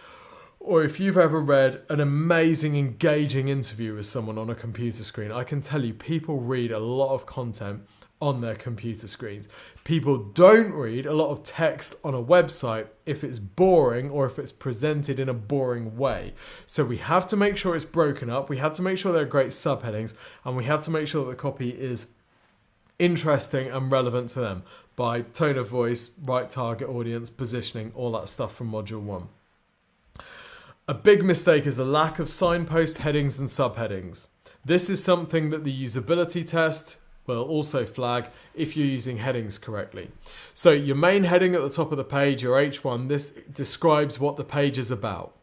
or if you've ever read an amazing, engaging interview with someone on a computer screen, I can tell you people read a lot of content on their computer screens. People don't read a lot of text on a website if it's boring or if it's presented in a boring way. So we have to make sure it's broken up. We have to make sure there are great subheadings, and we have to make sure that the copy is interesting and relevant to them by tone of voice, right target audience, positioning, all that stuff from module 1. A big mistake is the lack of signpost headings and subheadings. This is something that the usability test will also flag if you're using headings correctly. So your main heading at the top of the page, your H1, this describes what the page is about.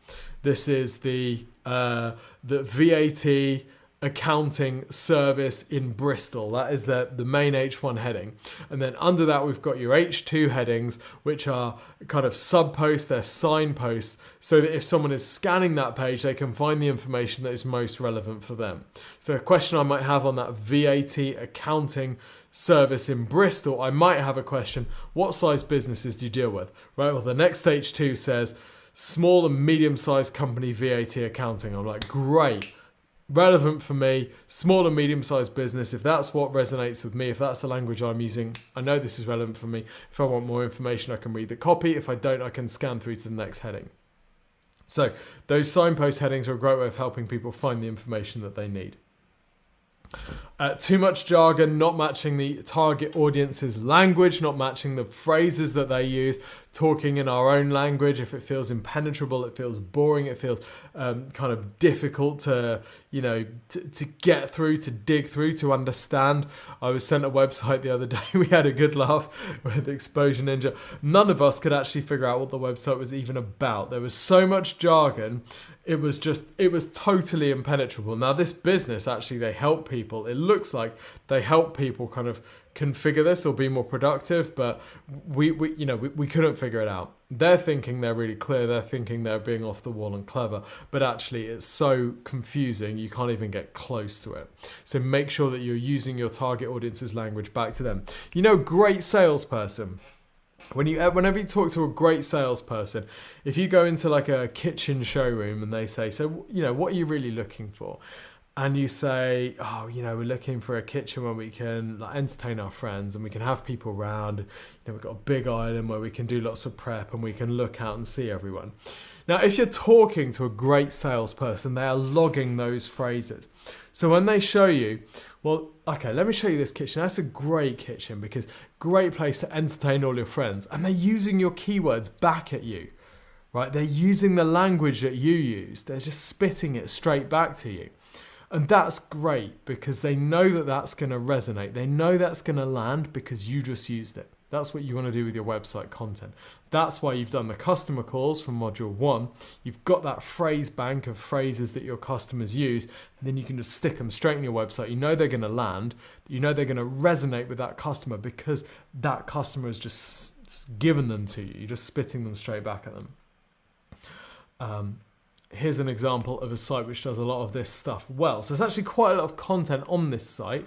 This is the VAT accounting service in Bristol. That is the main H1 heading. And then under that, we've got your H2 headings, which are kind of sub-posts, they're signposts, so that if someone is scanning that page, they can find the information that is most relevant for them. So a question I might have on that VAT accounting service in Bristol, I might have a question: what size businesses do you deal with? Right, well, the next H2 says small and medium-sized company VAT accounting. I'm like, great. Relevant for me, small and medium-sized business. If that's what resonates with me, if that's the language I'm using, I know this is relevant for me. If I want more information, I can read the copy. If I don't, I can scan through to the next heading. So those signpost headings are a great way of helping people find the information that they need. Too much jargon, not matching the target audience's language, not matching the phrases that they use, talking in our own language. If it feels impenetrable, it feels boring, it feels kind of difficult to get through, to dig through, to understand. I was sent a website the other day. We had a good laugh with Exposure Ninja. None of us could actually figure out what the website was even about. There was so much jargon. It was totally impenetrable. Now, this business, actually, they help people. It looks like they help people kind of configure this or be more productive, but we couldn't figure it out. They're thinking they're really clear. They're thinking they're being off the wall and clever, but actually it's so confusing you can't even get close to it. So make sure that you're using your target audience's language back to them. Great salesperson. Whenever you talk to a great salesperson, if you go into like a kitchen showroom and they say, so, what are you really looking for? And you say, we're looking for a kitchen where we can entertain our friends and we can have people around. And, we've got a big island where we can do lots of prep and we can look out and see everyone. Now, if you're talking to a great salesperson, they are logging those phrases. So when they show you, well, okay, let me show you this kitchen. That's a great kitchen because great place to entertain all your friends. And they're using your keywords back at you, right? They're using the language that you use. They're just spitting it straight back to you. And that's great because they know that that's going to resonate. They know that's going to land because you just used it. That's what you want to do with your website content. That's why you've done the customer calls from module 1. You've got that phrase bank of phrases that your customers use, and then you can just stick them straight in your website. You know they're going to land. You know they're going to resonate with that customer because that customer has just given them to you. You're just spitting them straight back at them. Here's an example of a site which does a lot of this stuff well. So there's actually quite a lot of content on this site.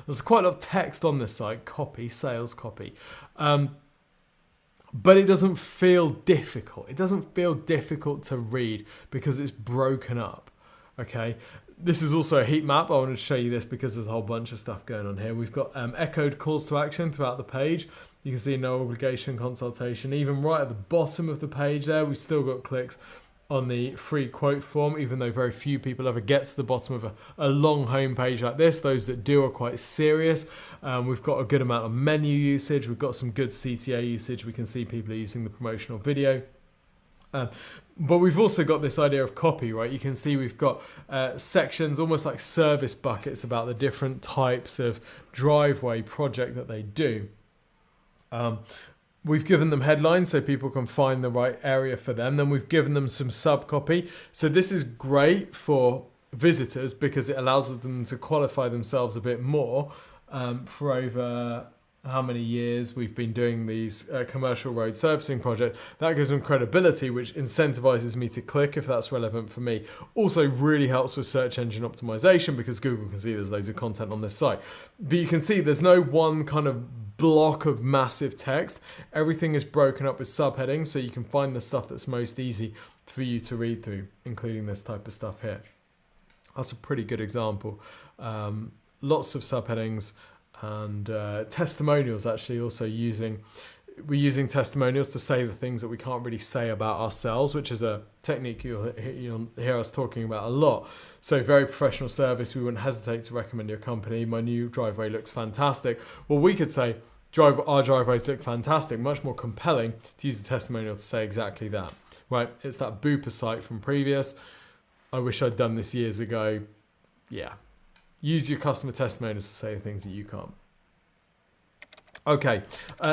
There's quite a lot of text on this site, copy, sales copy. But it doesn't feel difficult. It doesn't feel difficult to read because it's broken up. Okay. This is also a heat map. I wanted to show you this because there's a whole bunch of stuff going on here. We've got echoed calls to action throughout the page. You can see no obligation consultation. Even right at the bottom of the page there, we've still got clicks on the free quote form, even though very few people ever get to the bottom of a long home page like this. Those that do are quite serious. We've got a good amount of menu usage. We've got some good CTA usage. We can see people are using the promotional video. But we've also got this idea of copy, right? You can see we've got sections, almost like service buckets, about the different types of driveway project that they do. We've given them headlines so people can find the right area for them. Then we've given them some sub-copy. So this is great for visitors because it allows them to qualify themselves a bit more. For over how many years we've been doing these commercial road servicing projects, that gives them credibility, which incentivizes me to click if that's relevant for me. Also really helps with search engine optimization because Google can see there's loads of content on this site. But you can see there's no one kind of block of massive text. Everything is broken up with subheadings so you can find the stuff that's most easy for you to read through, including this type of stuff here. That's a pretty good example. Lots of subheadings and testimonials. Actually also we're using testimonials to say the things that we can't really say about ourselves, which is a technique you'll hear us talking about a lot. So very professional service. We wouldn't hesitate to recommend your company. My new driveway looks fantastic. Well, we could say our driveways look fantastic, much more compelling to use a testimonial to say exactly that, right? It's that Booper site from previous. I wish I'd done this years ago. Yeah. Use your customer testimonials to say things that you can't. Okay,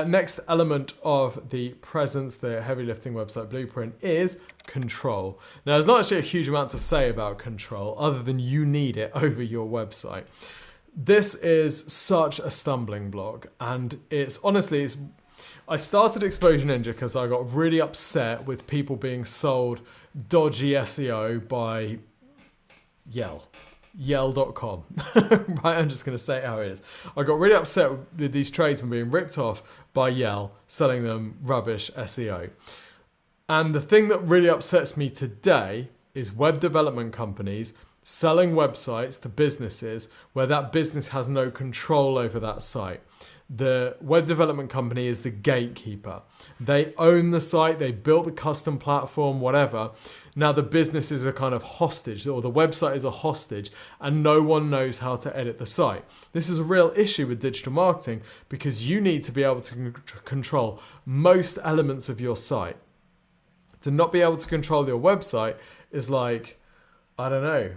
next element of the presence, the heavy lifting website blueprint, is control. Now, there's not actually a huge amount to say about control other than you need it over your website. This is such a stumbling block, and I started Explosion Ninja because I got really upset with people being sold dodgy SEO by Yell.com. Right, I'm just going to say it how it is. I got really upset with these tradesmen being ripped off by Yell, selling them rubbish SEO. And the thing that really upsets me today is web development companies selling websites to businesses where that business has no control over that site. The web development company is the gatekeeper. They own the site, they built the custom platform, whatever. Now the business is a kind of hostage, or the website is a hostage, and no one knows how to edit the site. This is a real issue with digital marketing because you need to be able to control most elements of your site. To not be able to control your website is like, I don't know,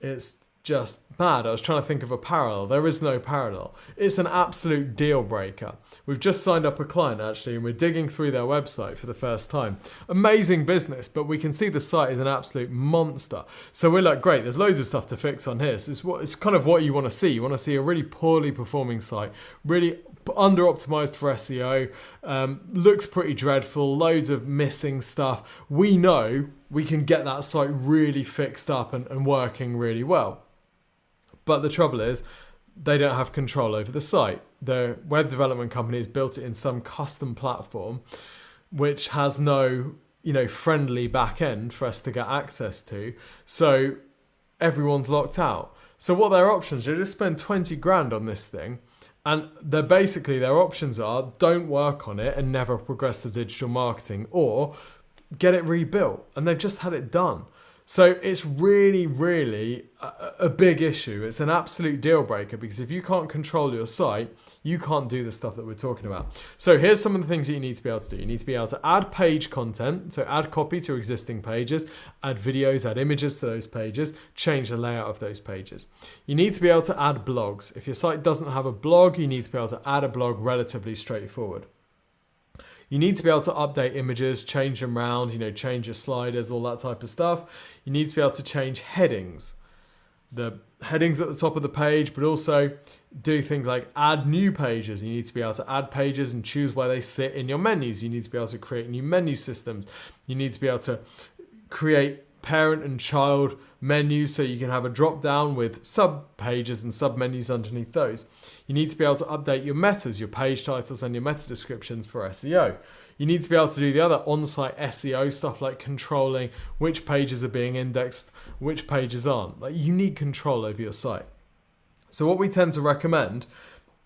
it's just bad. I was trying to think of a parallel. There is no parallel. It's an absolute deal breaker. We've just signed up a client actually, and we're digging through their website for the first time. Amazing business, but we can see the site is an absolute monster. So we're like, great, there's loads of stuff to fix on here. So it's kind of what you want to see. You want to see a really poorly performing site, really under optimized for SEO, looks pretty dreadful, loads of missing stuff. We know we can get that site really fixed up and working really well. But the trouble is, they don't have control over the site. The web development company has built it in some custom platform, which has no, friendly back end for us to get access to. So everyone's locked out. So what their options are, just spend 20 grand on this thing. And their options are don't work on it and never progress to digital marketing, or get it rebuilt. And they've just had it done. So it's really, really a big issue. It's an absolute deal breaker because if you can't control your site, you can't do the stuff that we're talking about. So here's some of the things that you need to be able to do. You need to be able to add page content, so add copy to existing pages, add videos, add images to those pages, change the layout of those pages. You need to be able to add blogs. If your site doesn't have a blog, you need to be able to add a blog relatively straightforward. You need to be able to update images, change them around, change your sliders, all that type of stuff. You need to be able to change headings. The headings at the top of the page, but also do things like add new pages. You need to be able to add pages and choose where they sit in your menus. You need to be able to create new menu systems. You need to be able to create parent and child menus so you can have a drop down with sub pages and sub menus underneath those. You need to be able to update your metas, your page titles and your meta descriptions for SEO. You need to be able to do the other on-site SEO stuff like controlling which pages are being indexed, which pages aren't. Like, you need control over your site. So what we tend to recommend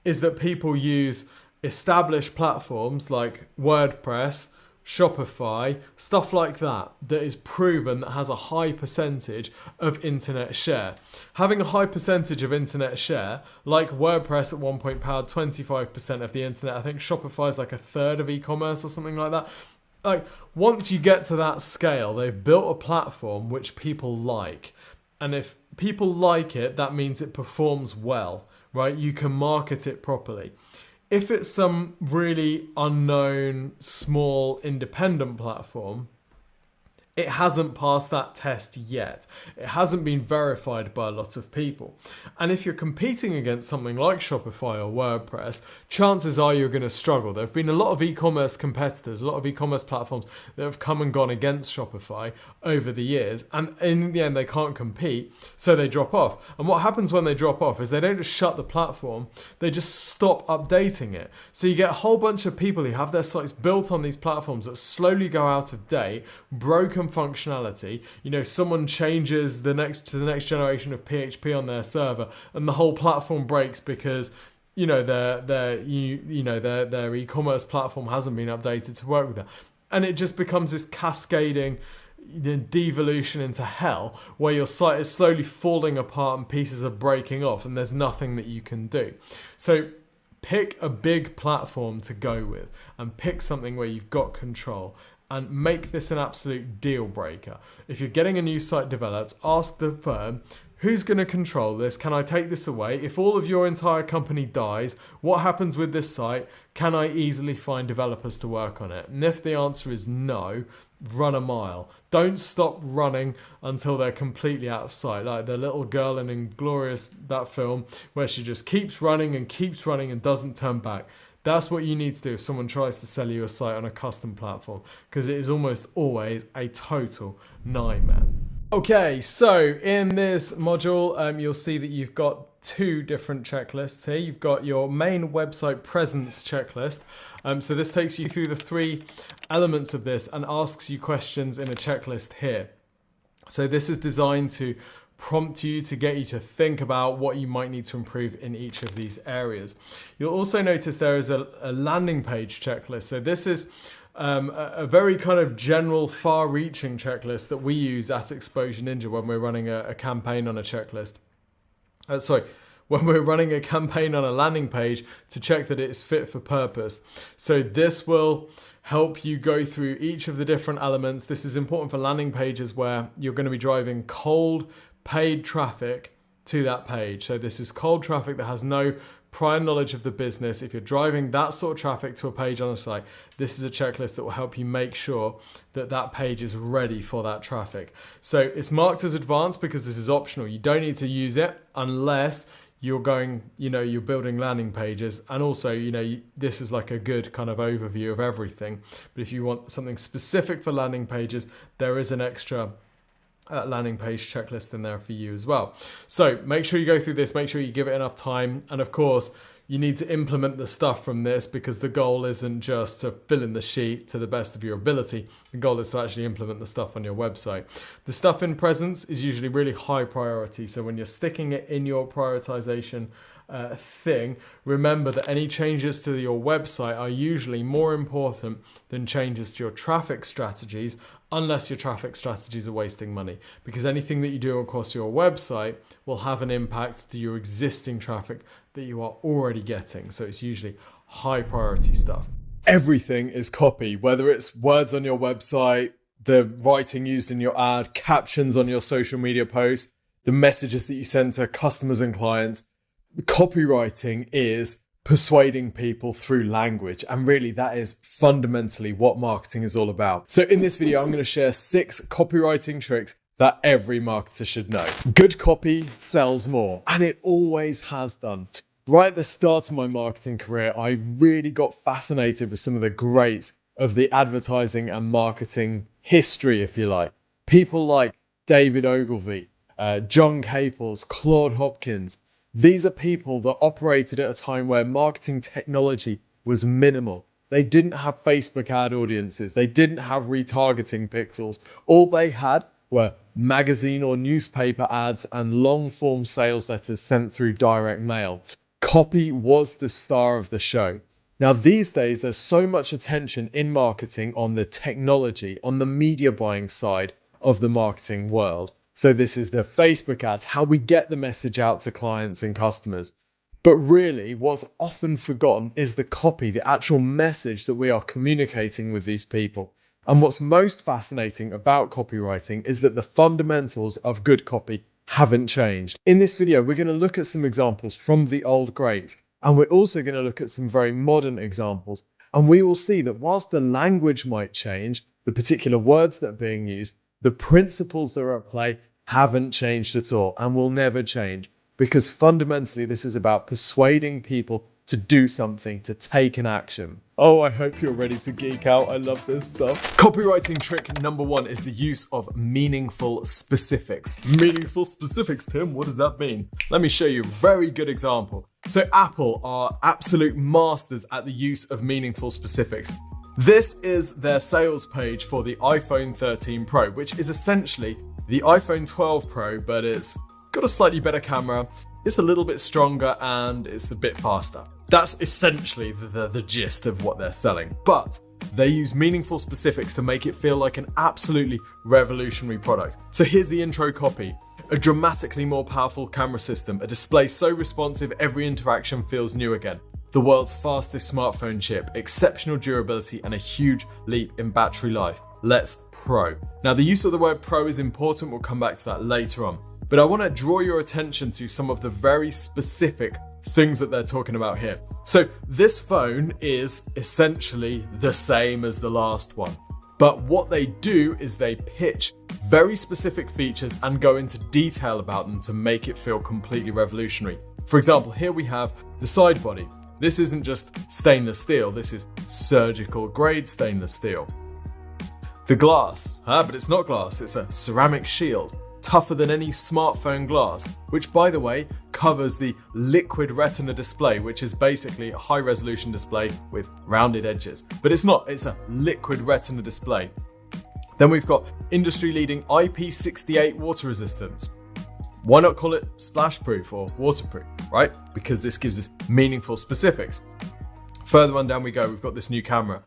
is that people use established platforms like WordPress, Shopify, stuff like that is proven, that has a high percentage of internet share. Having a high percentage of internet share, like WordPress at one point powered 25% of the internet. I think Shopify is like a third of e-commerce or something like that. Like, once you get to that scale, they've built a platform which people like. And if people like it, that means it performs well, right? You can market it properly. If it's some really unknown, small, independent platform, it hasn't passed that test yet. It hasn't been verified by a lot of people. And if you're competing against something like Shopify or WordPress, chances are you're going to struggle. There have been a lot of e-commerce competitors, a lot of e-commerce platforms that have come and gone against Shopify over the years. And in the end, they can't compete, so they drop off. And what happens when they drop off is they don't just shut the platform, they just stop updating it. So you get a whole bunch of people who have their sites built on these platforms that slowly go out of date, broken functionality. Someone changes to the next generation of PHP on their server, and the whole platform breaks because their e-commerce platform hasn't been updated to work with that, and it just becomes this cascading devolution into hell where your site is slowly falling apart and pieces are breaking off, and there's nothing that you can do. So pick a big platform to go with, and pick something where you've got control. And make this an absolute deal breaker. If you're getting a new site developed, ask the firm, who's going to control this? Can I take this away? If all of your entire company dies, what happens with this site? Can I easily find developers to work on it? And if the answer is no, run a mile. Don't stop running until they're completely out of sight. Like the little girl in Inglourious, that film, where she just keeps running and doesn't turn back. That's what you need to do if someone tries to sell you a site on a custom platform, because it is almost always a total nightmare. Okay, so in this module, you'll see that you've got two different checklists here. You've got your main website presence checklist. So this takes you through the three elements of this and asks you questions in a checklist here. So this is designed to prompt you, to get you to think about what you might need to improve in each of these areas. You'll also notice there is a landing page checklist. So this is a very kind of general, far-reaching checklist that we use at Exposure Ninja when we're running a campaign on a checklist. When we're running a campaign on a landing page to check that it is fit for purpose. So this will help you go through each of the different elements. This is important for landing pages where you're going to be driving cold, paid traffic to that page. So this is cold traffic that has no prior knowledge of the business. If you're driving that sort of traffic to a page on a site, this is a checklist that will help you make sure that that page is ready for that traffic. So it's marked as advanced because this is optional. You don't need to use it unless you're going, you're building landing pages. And also, this is like a good kind of overview of everything. But if you want something specific for landing pages, there is an extra landing page checklist in there for you as well. So make sure you go through this, make sure you give it enough time. And of course, you need to implement the stuff from this, because the goal isn't just to fill in the sheet to the best of your ability. The goal is to actually implement the stuff on your website. The stuff in presence is usually really high priority. So when you're sticking it in your prioritization thing, remember that any changes to your website are usually more important than changes to your traffic strategies, unless your traffic strategies are wasting money, because anything that you do across your website will have an impact to your existing traffic that you are already getting. So it's usually high priority stuff. Everything is copy, whether it's words on your website, the writing used in your ad, captions on your social media posts, the messages that you send to customers and clients. Copywriting is persuading people through language, and really that is fundamentally what marketing is all about. So in this video, I'm going to share 6 copywriting tricks that every marketer should know. Good copy sells more, and it always has done. Right at the start of my marketing career, I really got fascinated with some of the greats of the advertising and marketing history, if you like. People like David Ogilvy, John Caples, Claude Hopkins. These are people that operated at a time where marketing technology was minimal. They didn't have Facebook ad audiences. They didn't have retargeting pixels. All they had were magazine or newspaper ads and long form sales letters sent through direct mail. Copy was the star of the show. Now, these days, there's so much attention in marketing on the technology, on the media buying side of the marketing world. So this is the Facebook ads, how we get the message out to clients and customers. But really, what's often forgotten is the copy, the actual message that we are communicating with these people. And what's most fascinating about copywriting is that the fundamentals of good copy haven't changed. In this video, we're going to look at some examples from the old greats, and we're also going to look at some very modern examples. And we will see that whilst the language might change, the particular words that are being used, the principles that are at play haven't changed at all and will never change, because fundamentally this is about persuading people to do something, to take an action. Oh, I hope you're ready to geek out. I love this stuff. Copywriting trick number 1 is the use of meaningful specifics. Meaningful specifics, Tim, what does that mean? Let me show you a very good example. So Apple are absolute masters at the use of meaningful specifics. This is their sales page for the iPhone 13 Pro, which is essentially the iPhone 12 Pro, but it's got a slightly better camera, it's a little bit stronger, and it's a bit faster. That's essentially the gist of what they're selling. But they use meaningful specifics to make it feel like an absolutely revolutionary product. So here's the intro copy. A dramatically more powerful camera system, a display so responsive every interaction feels new again. The world's fastest smartphone chip, exceptional durability, and a huge leap in battery life. Let's Pro. Now, the use of the word Pro is important. We'll come back to that later on. But I want to draw your attention to some of the very specific things that they're talking about here. So this phone is essentially the same as the last one. But what they do is they pitch very specific features and go into detail about them to make it feel completely revolutionary. For example, here we have the side body. This isn't just stainless steel, this is surgical grade stainless steel. The glass, but it's not glass, it's a ceramic shield, tougher than any smartphone glass, which by the way covers the liquid retina display, which is basically a high resolution display with rounded edges. But it's not, it's a liquid retina display. Then we've got industry leading IP68 water resistance. Why not call it splash proof or waterproof, right? Because this gives us meaningful specifics. Further on down we go, we've got this new camera.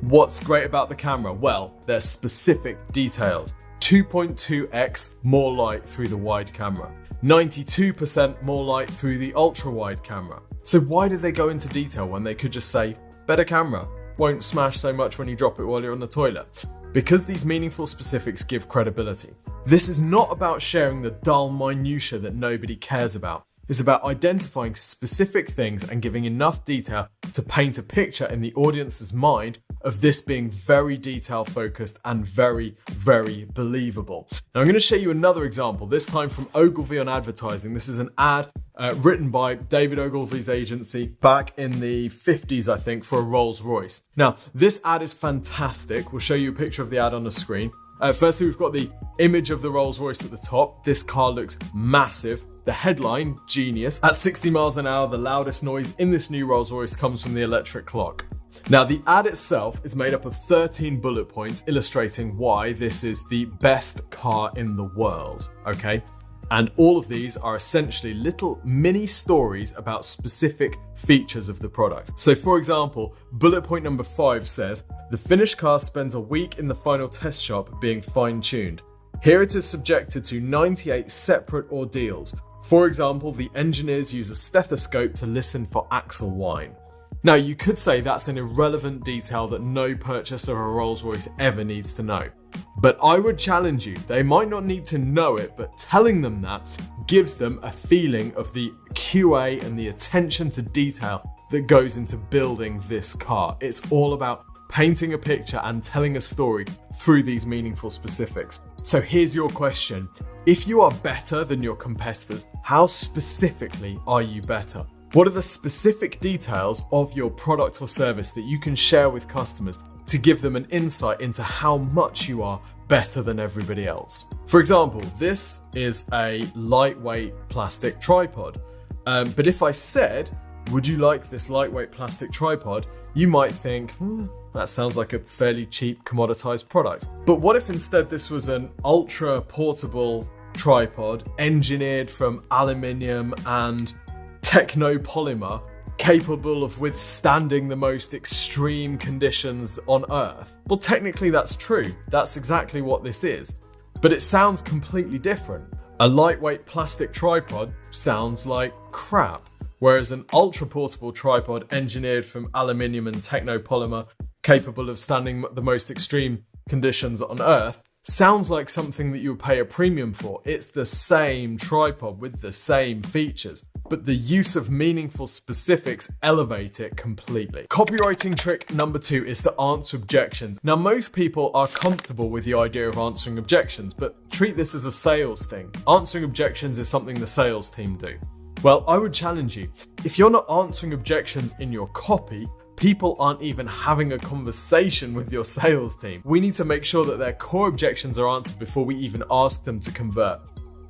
What's great about the camera? Well, there's specific details. 2.2x more light through the wide camera. 92% more light through the ultra wide camera. So why did they go into detail when they could just say, better camera, won't smash so much when you drop it while you're on the toilet? Because these meaningful specifics give credibility. This is not about sharing the dull minutiae that nobody cares about. It's about identifying specific things and giving enough detail to paint a picture in the audience's mind of this being very detail focused and very, very believable. Now I'm going to show you another example, this time from Ogilvy on Advertising. This is an ad written by David Ogilvy's agency back in the 50s, I think, for a Rolls-Royce. Now, this ad is fantastic. We'll show you a picture of the ad on the screen. Firstly, we've got the image of the Rolls-Royce at the top. This car looks massive. The headline, genius. At 60 miles an hour, the loudest noise in this new Rolls-Royce comes from the electric clock. Now, the ad itself is made up of 13 bullet points illustrating why this is the best car in the world, okay? And all of these are essentially little mini stories about specific features of the product. So for example, bullet point number 5 says, the finished car spends a week in the final test shop being fine-tuned. Here it is subjected to 98 separate ordeals. For example, the engineers use a stethoscope to listen for axle whine. Now, you could say that's an irrelevant detail that no purchaser of a Rolls-Royce ever needs to know. But I would challenge you, they might not need to know it, but telling them that gives them a feeling of the QA and the attention to detail that goes into building this car. It's all about painting a picture and telling a story through these meaningful specifics. So here's your question. If you are better than your competitors, how specifically are you better? What are the specific details of your product or service that you can share with customers to give them an insight into how much you are better than everybody else? For example, this is a lightweight plastic tripod. But if I said, would you like this lightweight plastic tripod? You might think, that sounds like a fairly cheap commoditized product. But what if instead this was an ultra portable tripod engineered from aluminium and technopolymer, capable of withstanding the most extreme conditions on Earth? Well, technically that's true. That's exactly what this is. But it sounds completely different. A lightweight plastic tripod sounds like crap, whereas an ultra-portable tripod engineered from aluminium and technopolymer, capable of standing the most extreme conditions on Earth, sounds like something that you would pay a premium for. It's the same tripod with the same features, but the use of meaningful specifics elevate it completely. Copywriting trick number 2 is to answer objections. Now, most people are comfortable with the idea of answering objections, but treat this as a sales thing. Answering objections is something the sales team do. Well, I would challenge you. If you're not answering objections in your copy, people aren't even having a conversation with your sales team. We need to make sure that their core objections are answered before we even ask them to convert.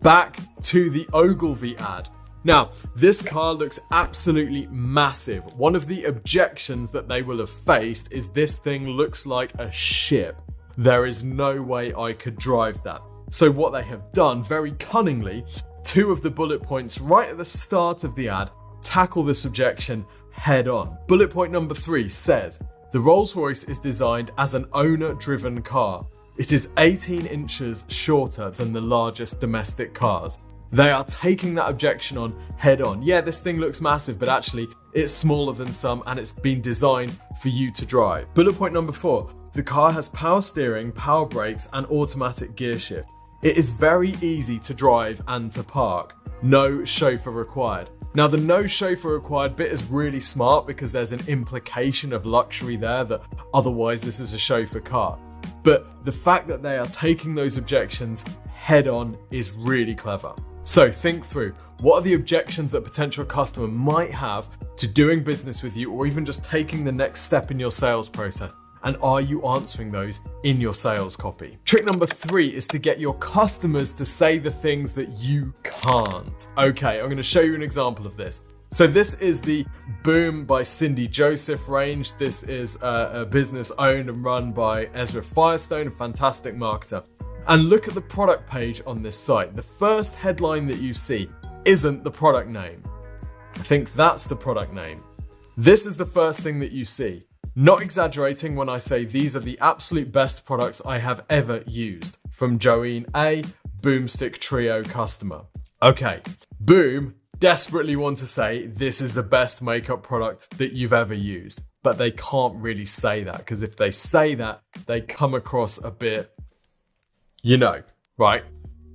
Back to the Ogilvy ad. Now, this car looks absolutely massive. One of the objections that they will have faced is this thing looks like a ship. There is no way I could drive that. So what they have done, very cunningly, 2 of the bullet points right at the start of the ad tackle this objection head on. Bullet point number 3 says, the Rolls-Royce is designed as an owner-driven car. It is 18 inches shorter than the largest domestic cars. They are taking that objection on head on. Yeah, this thing looks massive, but actually it's smaller than some and it's been designed for you to drive. Bullet point number 4, the car has power steering, power brakes and automatic gear shift. It is very easy to drive and to park. No chauffeur required. Now, the no chauffeur required bit is really smart because there's an implication of luxury there that otherwise this is a chauffeur car. But the fact that they are taking those objections head on is really clever. So think through, what are the objections that a potential customer might have to doing business with you or even just taking the next step in your sales process? And are you answering those in your sales copy? Trick number 3 is to get your customers to say the things that you can't. Okay, I'm going to show you an example of this. So this is the Boom by Cindy Joseph range. This is a business owned and run by Ezra Firestone, a fantastic marketer. And look at the product page on this site. The first headline that you see isn't the product name. I think that's the product name. This is the first thing that you see. Not exaggerating when I say these are the absolute best products I have ever used. From Joanne A, Boomstick Trio customer. Okay, Boom desperately want to say this is the best makeup product that you've ever used. But they can't really say that, because if they say that, they come across a bit, right?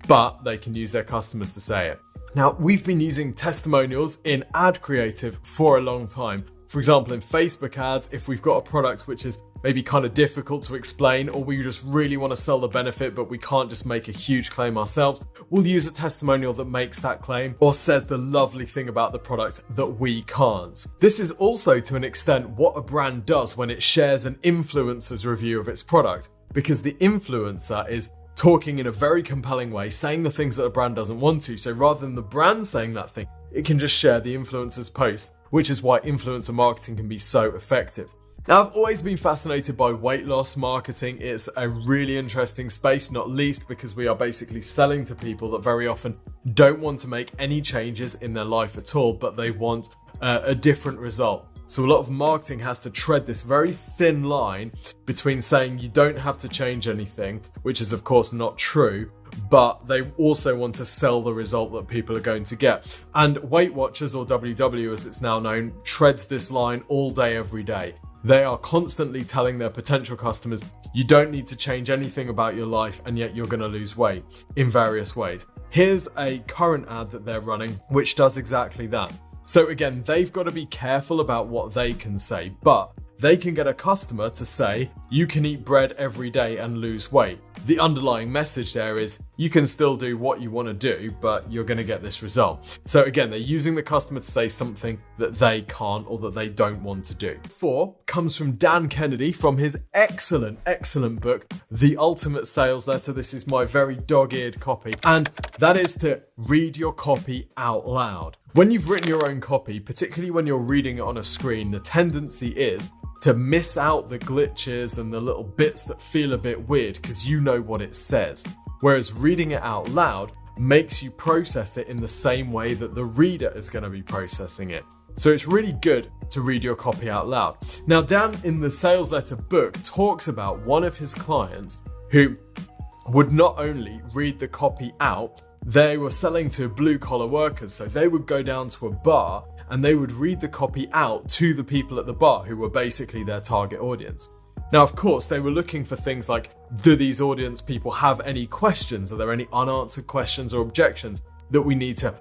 But they can use their customers to say it. Now, we've been using testimonials in ad creative for a long time. For example, in Facebook ads, if we've got a product which is maybe kind of difficult to explain, or we just really want to sell the benefit, but we can't just make a huge claim ourselves, we'll use a testimonial that makes that claim or says the lovely thing about the product that we can't. This is also, to an extent, what a brand does when it shares an influencer's review of its product, because the influencer is talking in a very compelling way, saying the things that a brand doesn't want to. So rather than the brand saying that thing, it can just share the influencer's post, which is why influencer marketing can be so effective. Now, I've always been fascinated by weight loss marketing. It's a really interesting space, not least because we are basically selling to people that very often don't want to make any changes in their life at all, but they want a different result. So a lot of marketing has to tread this very thin line between saying you don't have to change anything, which is of course not true, but they also want to sell the result that people are going to get. And Weight Watchers, or WW as it's now known, treads this line all day, every day. They are constantly telling their potential customers, you don't need to change anything about your life, and yet you're going to lose weight in various ways. Here's a current ad that they're running, which does exactly that. So again, they've got to be careful about what they can say, but they can get a customer to say, you can eat bread every day and lose weight. The underlying message there is, you can still do what you want to do, but you're going to get this result. So again, they're using the customer to say something that they can't or that they don't want to do. 4 comes from Dan Kennedy from his excellent book, The Ultimate Sales Letter. This is my very dog-eared copy, and that is to read your copy out loud. When you've written your own copy, particularly when you're reading it on a screen, the tendency is to miss out the glitches and the little bits that feel a bit weird because you know what it says. Whereas reading it out loud makes you process it in the same way that the reader is going to be processing it. So it's really good to read your copy out loud. Now, Dan in the Sales Letter book talks about one of his clients who would not only read the copy out, they were selling to blue-collar workers, so they would go down to a bar and they would read the copy out to the people at the bar who were basically their target audience. Now, of course, they were looking for things like, do these audience people have any questions? Are there any unanswered questions or objections that we need to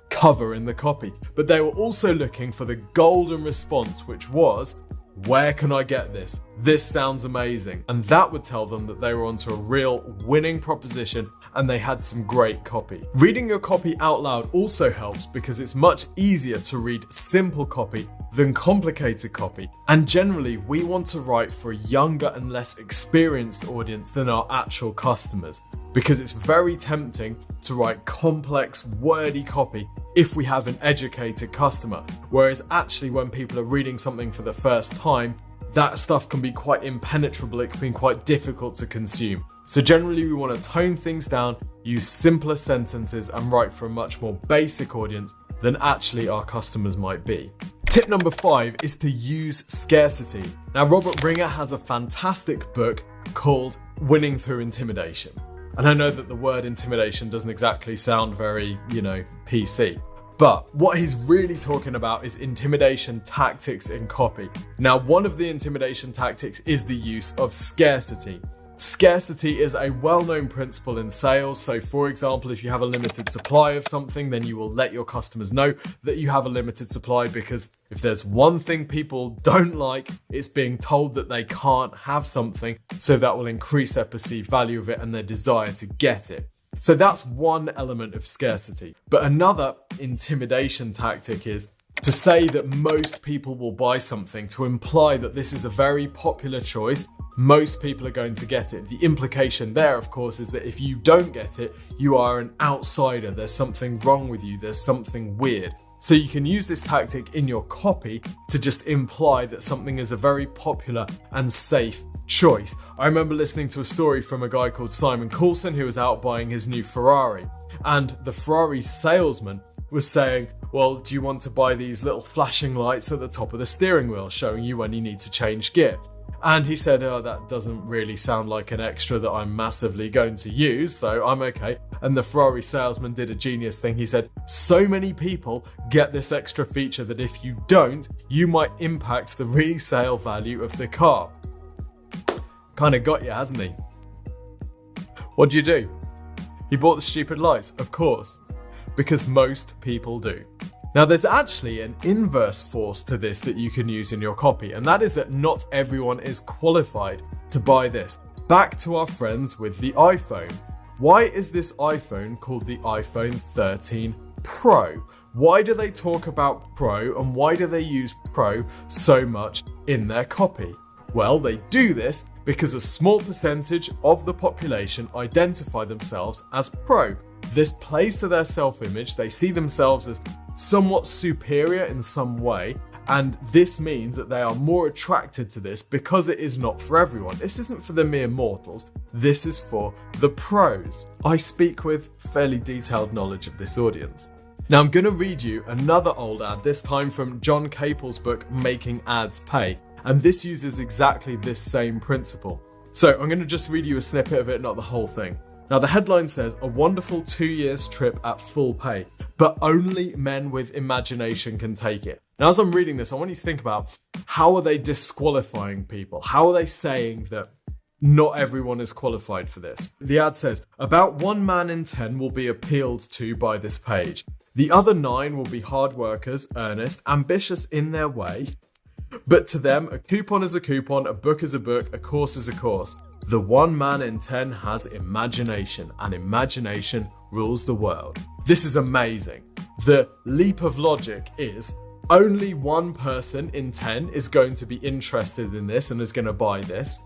cover in the copy? But they were also looking for the golden response, which was, where can I get this? This sounds amazing. And that would tell them that they were onto a real winning proposition and they had some great copy. Reading your copy out loud also helps because it's much easier to read simple copy than complicated copy. And generally, we want to write for a younger and less experienced audience than our actual customers, because it's very tempting to write complex, wordy copy if we have an educated customer. Whereas actually, when people are reading something for the first time, that stuff can be quite impenetrable, it can be quite difficult to consume. So generally we want to tone things down, use simpler sentences and write for a much more basic audience than actually our customers might be. Tip number 5 is to use scarcity. Now, Robert Ringer has a fantastic book called Winning Through Intimidation. And I know that the word intimidation doesn't exactly sound very, PC. But what he's really talking about is intimidation tactics in copy. Now, one of the intimidation tactics is the use of scarcity. Scarcity is a well-known principle in sales. So for example, if you have a limited supply of something, then you will let your customers know that you have a limited supply, because if there's one thing people don't like, it's being told that they can't have something. So that will increase their perceived value of it and their desire to get it. So that's one element of scarcity. But another intimidation tactic is to say that most people will buy something, to imply that this is a very popular choice. Most people are going to get it. The implication there, of course, is that if you don't get it, you are an outsider. There's something wrong with you. There's something weird. So you can use this tactic in your copy to just imply that something is a very popular and safe choice. I remember listening to a story from a guy called Simon Coulson who was out buying his new Ferrari. And the Ferrari salesman was saying, well, do you want to buy these little flashing lights at the top of the steering wheel showing you when you need to change gear? And he said, oh, that doesn't really sound like an extra that I'm massively going to use, so I'm okay. And the Ferrari salesman did a genius thing. He said, so many people get this extra feature that if you don't, you might impact the resale value of the car. Kind of got you, hasn't he? What do you do? He bought the stupid lights, of course, because most people do. Now, there's actually an inverse force to this that you can use in your copy, and that is that not everyone is qualified to buy this. Back to our friends with the iPhone. Why is this iPhone called the iPhone 13 Pro? Why do they talk about Pro, and why do they use Pro so much in their copy? Well, they do this because a small percentage of the population identify themselves as Pro. This plays to their self-image. They see themselves as somewhat superior in some way, And this means that they are more attracted to this because it is not for everyone. This isn't for the mere mortals. This is for the pros. I speak with fairly detailed knowledge of this audience. Now I'm going to read you another old ad, this time from John Capel's book, Making Ads Pay. And this uses exactly this same principle. So I'm going to just read you a snippet of it, not the whole thing. Now the headline says, a wonderful 2 years trip at full pay, but only men with imagination can take it. Now as I'm reading this, I want you to think about, how are they disqualifying people? How are they saying that not everyone is qualified for this? The ad says, about 1 man in 10 will be appealed to by this page. The other 9 will be hard workers, earnest, ambitious in their way. But to them, a coupon is a coupon, a book is a book, a course is a course. The 1 man in 10 has imagination, and imagination rules the world. This is amazing. The leap of logic is only 1 person in 10 is going to be interested in this and is going to buy this.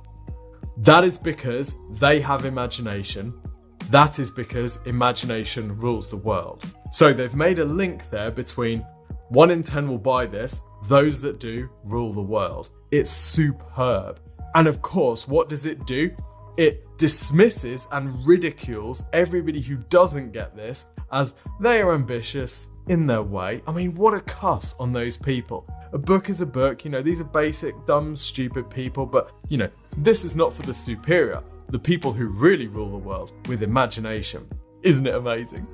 That is because they have imagination. That is because imagination rules the world. So they've made a link there between 1 in 10 will buy this, those that do rule the world. It's superb. And of course, what does it do? It dismisses and ridicules everybody who doesn't get this as they are ambitious in their way. I mean, what a cuss on those people. A book is a book, these are basic, dumb, stupid people, but this is not for the superior, the people who really rule the world with imagination. Isn't it amazing?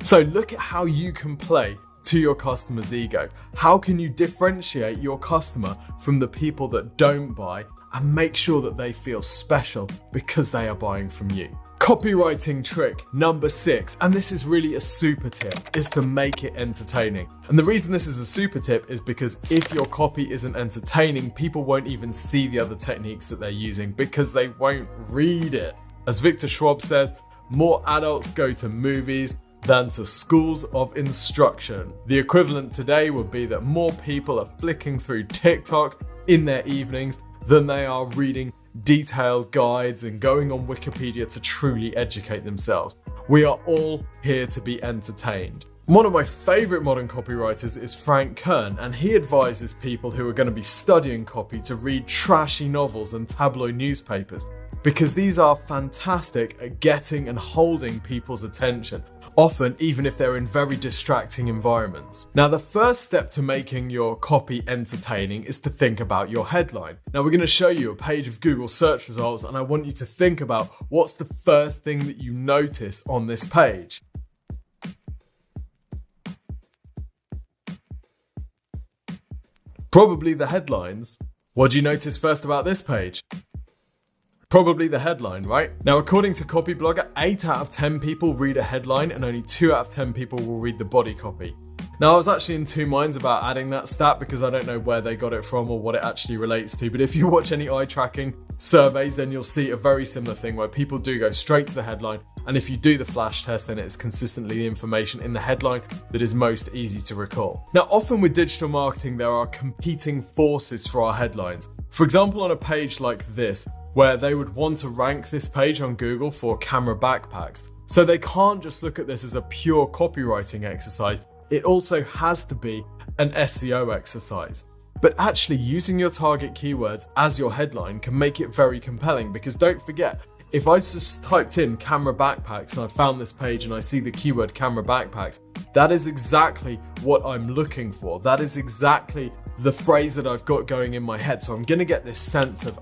So look at how you can play to your customer's ego. How can you differentiate your customer from the people that don't buy and make sure that they feel special because they are buying from you? Copywriting trick number 6, and this is really a super tip, is to make it entertaining. And the reason this is a super tip is because if your copy isn't entertaining, people won't even see the other techniques that they're using because they won't read it. As Victor Schwab says, more adults go to movies than to schools of instruction. The equivalent today would be that more people are flicking through TikTok in their evenings than they are reading detailed guides and going on Wikipedia to truly educate themselves. We are all here to be entertained. One of my favourite modern copywriters is Frank Kern, and he advises people who are going to be studying copy to read trashy novels and tabloid newspapers, because these are fantastic at getting and holding people's attention, often even if they're in very distracting environments. Now, the first step to making your copy entertaining is to think about your headline. Now, we're going to show you a page of Google search results, and I want you to think about what's the first thing that you notice on this page. Probably the headlines. What do you notice first about this page? Probably the headline, right? Now, according to Copyblogger, 8 out of 10 people read a headline and only 2 out of 10 people will read the body copy. Now, I was actually in 2 minds about adding that stat because I don't know where they got it from or what it actually relates to, but if you watch any eye tracking surveys, then you'll see a very similar thing where people do go straight to the headline, and if you do the flash test, then it's consistently the information in the headline that is most easy to recall. Now, often with digital marketing, there are competing forces for our headlines. For example, on a page like this, where they would want to rank this page on Google for camera backpacks. So they can't just look at this as a pure copywriting exercise. It also has to be an SEO exercise. But actually using your target keywords as your headline can make it very compelling, because don't forget, if I just typed in camera backpacks and I found this page and I see the keyword camera backpacks, that is exactly what I'm looking for. That is exactly the phrase that I've got going in my head. So I'm going to get this sense of,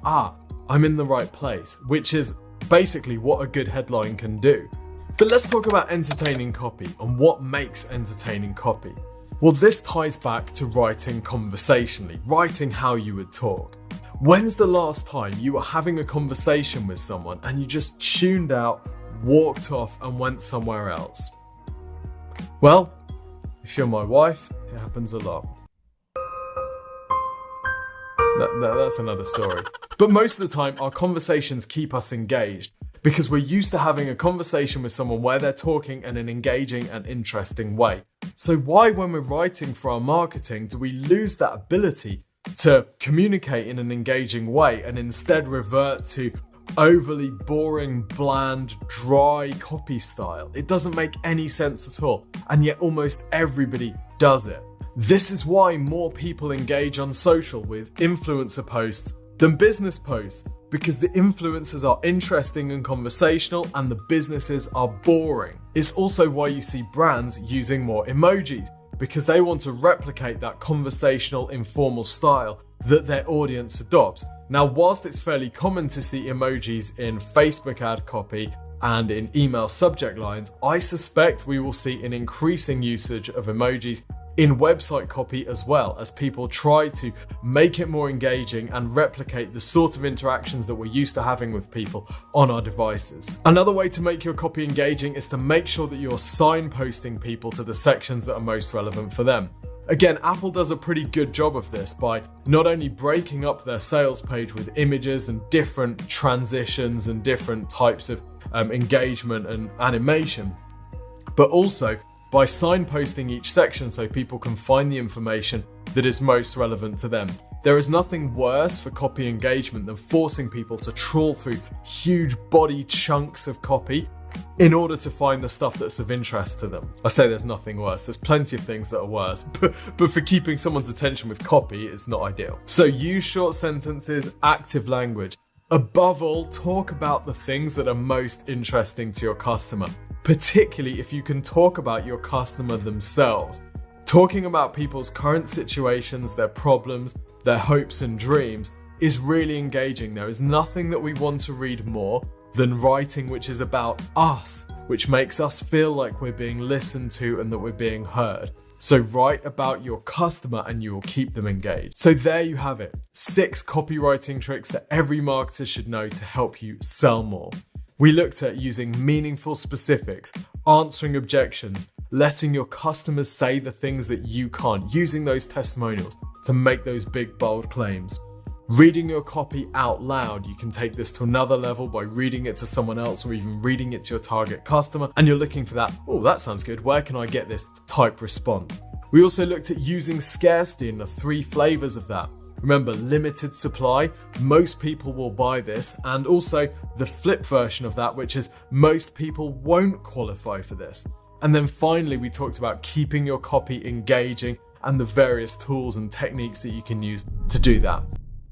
I'm in the right place, which is basically what a good headline can do. But let's talk about entertaining copy and what makes entertaining copy. Well, this ties back to writing conversationally, writing how you would talk. When's the last time you were having a conversation with someone and you just tuned out, walked off and went somewhere else? Well, if you're my wife, it happens a lot. That's another story. But most of the time, our conversations keep us engaged because we're used to having a conversation with someone where they're talking in an engaging and interesting way. So why, when we're writing for our marketing, do we lose that ability to communicate in an engaging way and instead revert to overly boring, bland, dry copy style? It doesn't make any sense at all. And yet almost everybody does it. This is why more people engage on social with influencer posts than business posts, because the influencers are interesting and conversational and the businesses are boring. It's also why you see brands using more emojis, because they want to replicate that conversational, informal style that their audience adopts. Now, whilst it's fairly common to see emojis in Facebook ad copy and in email subject lines, I suspect we will see an increasing usage of emojis in website copy as well, as people try to make it more engaging and replicate the sort of interactions that we're used to having with people on our devices. Another way to make your copy engaging is to make sure that you're signposting people to the sections that are most relevant for them. Again, Apple does a pretty good job of this by not only breaking up their sales page with images and different transitions and different types of engagement and animation, but also by signposting each section so people can find the information that is most relevant to them. There is nothing worse for copy engagement than forcing people to trawl through huge body chunks of copy in order to find the stuff that's of interest to them. I say there's nothing worse, there's plenty of things that are worse, but for keeping someone's attention with copy, it's not ideal. So use short sentences, active language. Above all, talk about the things that are most interesting to your customer, particularly if you can talk about your customer themselves. Talking about people's current situations, their problems, their hopes and dreams is really engaging. There is nothing that we want to read more than writing which is about us, which makes us feel like we're being listened to and that we're being heard. So write about your customer and you will keep them engaged. So there you have it, 6 copywriting tricks that every marketer should know to help you sell more. We looked at using meaningful specifics, answering objections, letting your customers say the things that you can't, using those testimonials to make those big, bold claims. Reading your copy out loud, you can take this to another level by reading it to someone else or even reading it to your target customer, and you're looking for that, oh, that sounds good, where can I get this type response? We also looked at using scarcity and the 3 flavors of that. Remember, limited supply, most people will buy this, and also the flip version of that, which is most people won't qualify for this. And then finally, we talked about keeping your copy engaging and the various tools and techniques that you can use to do that.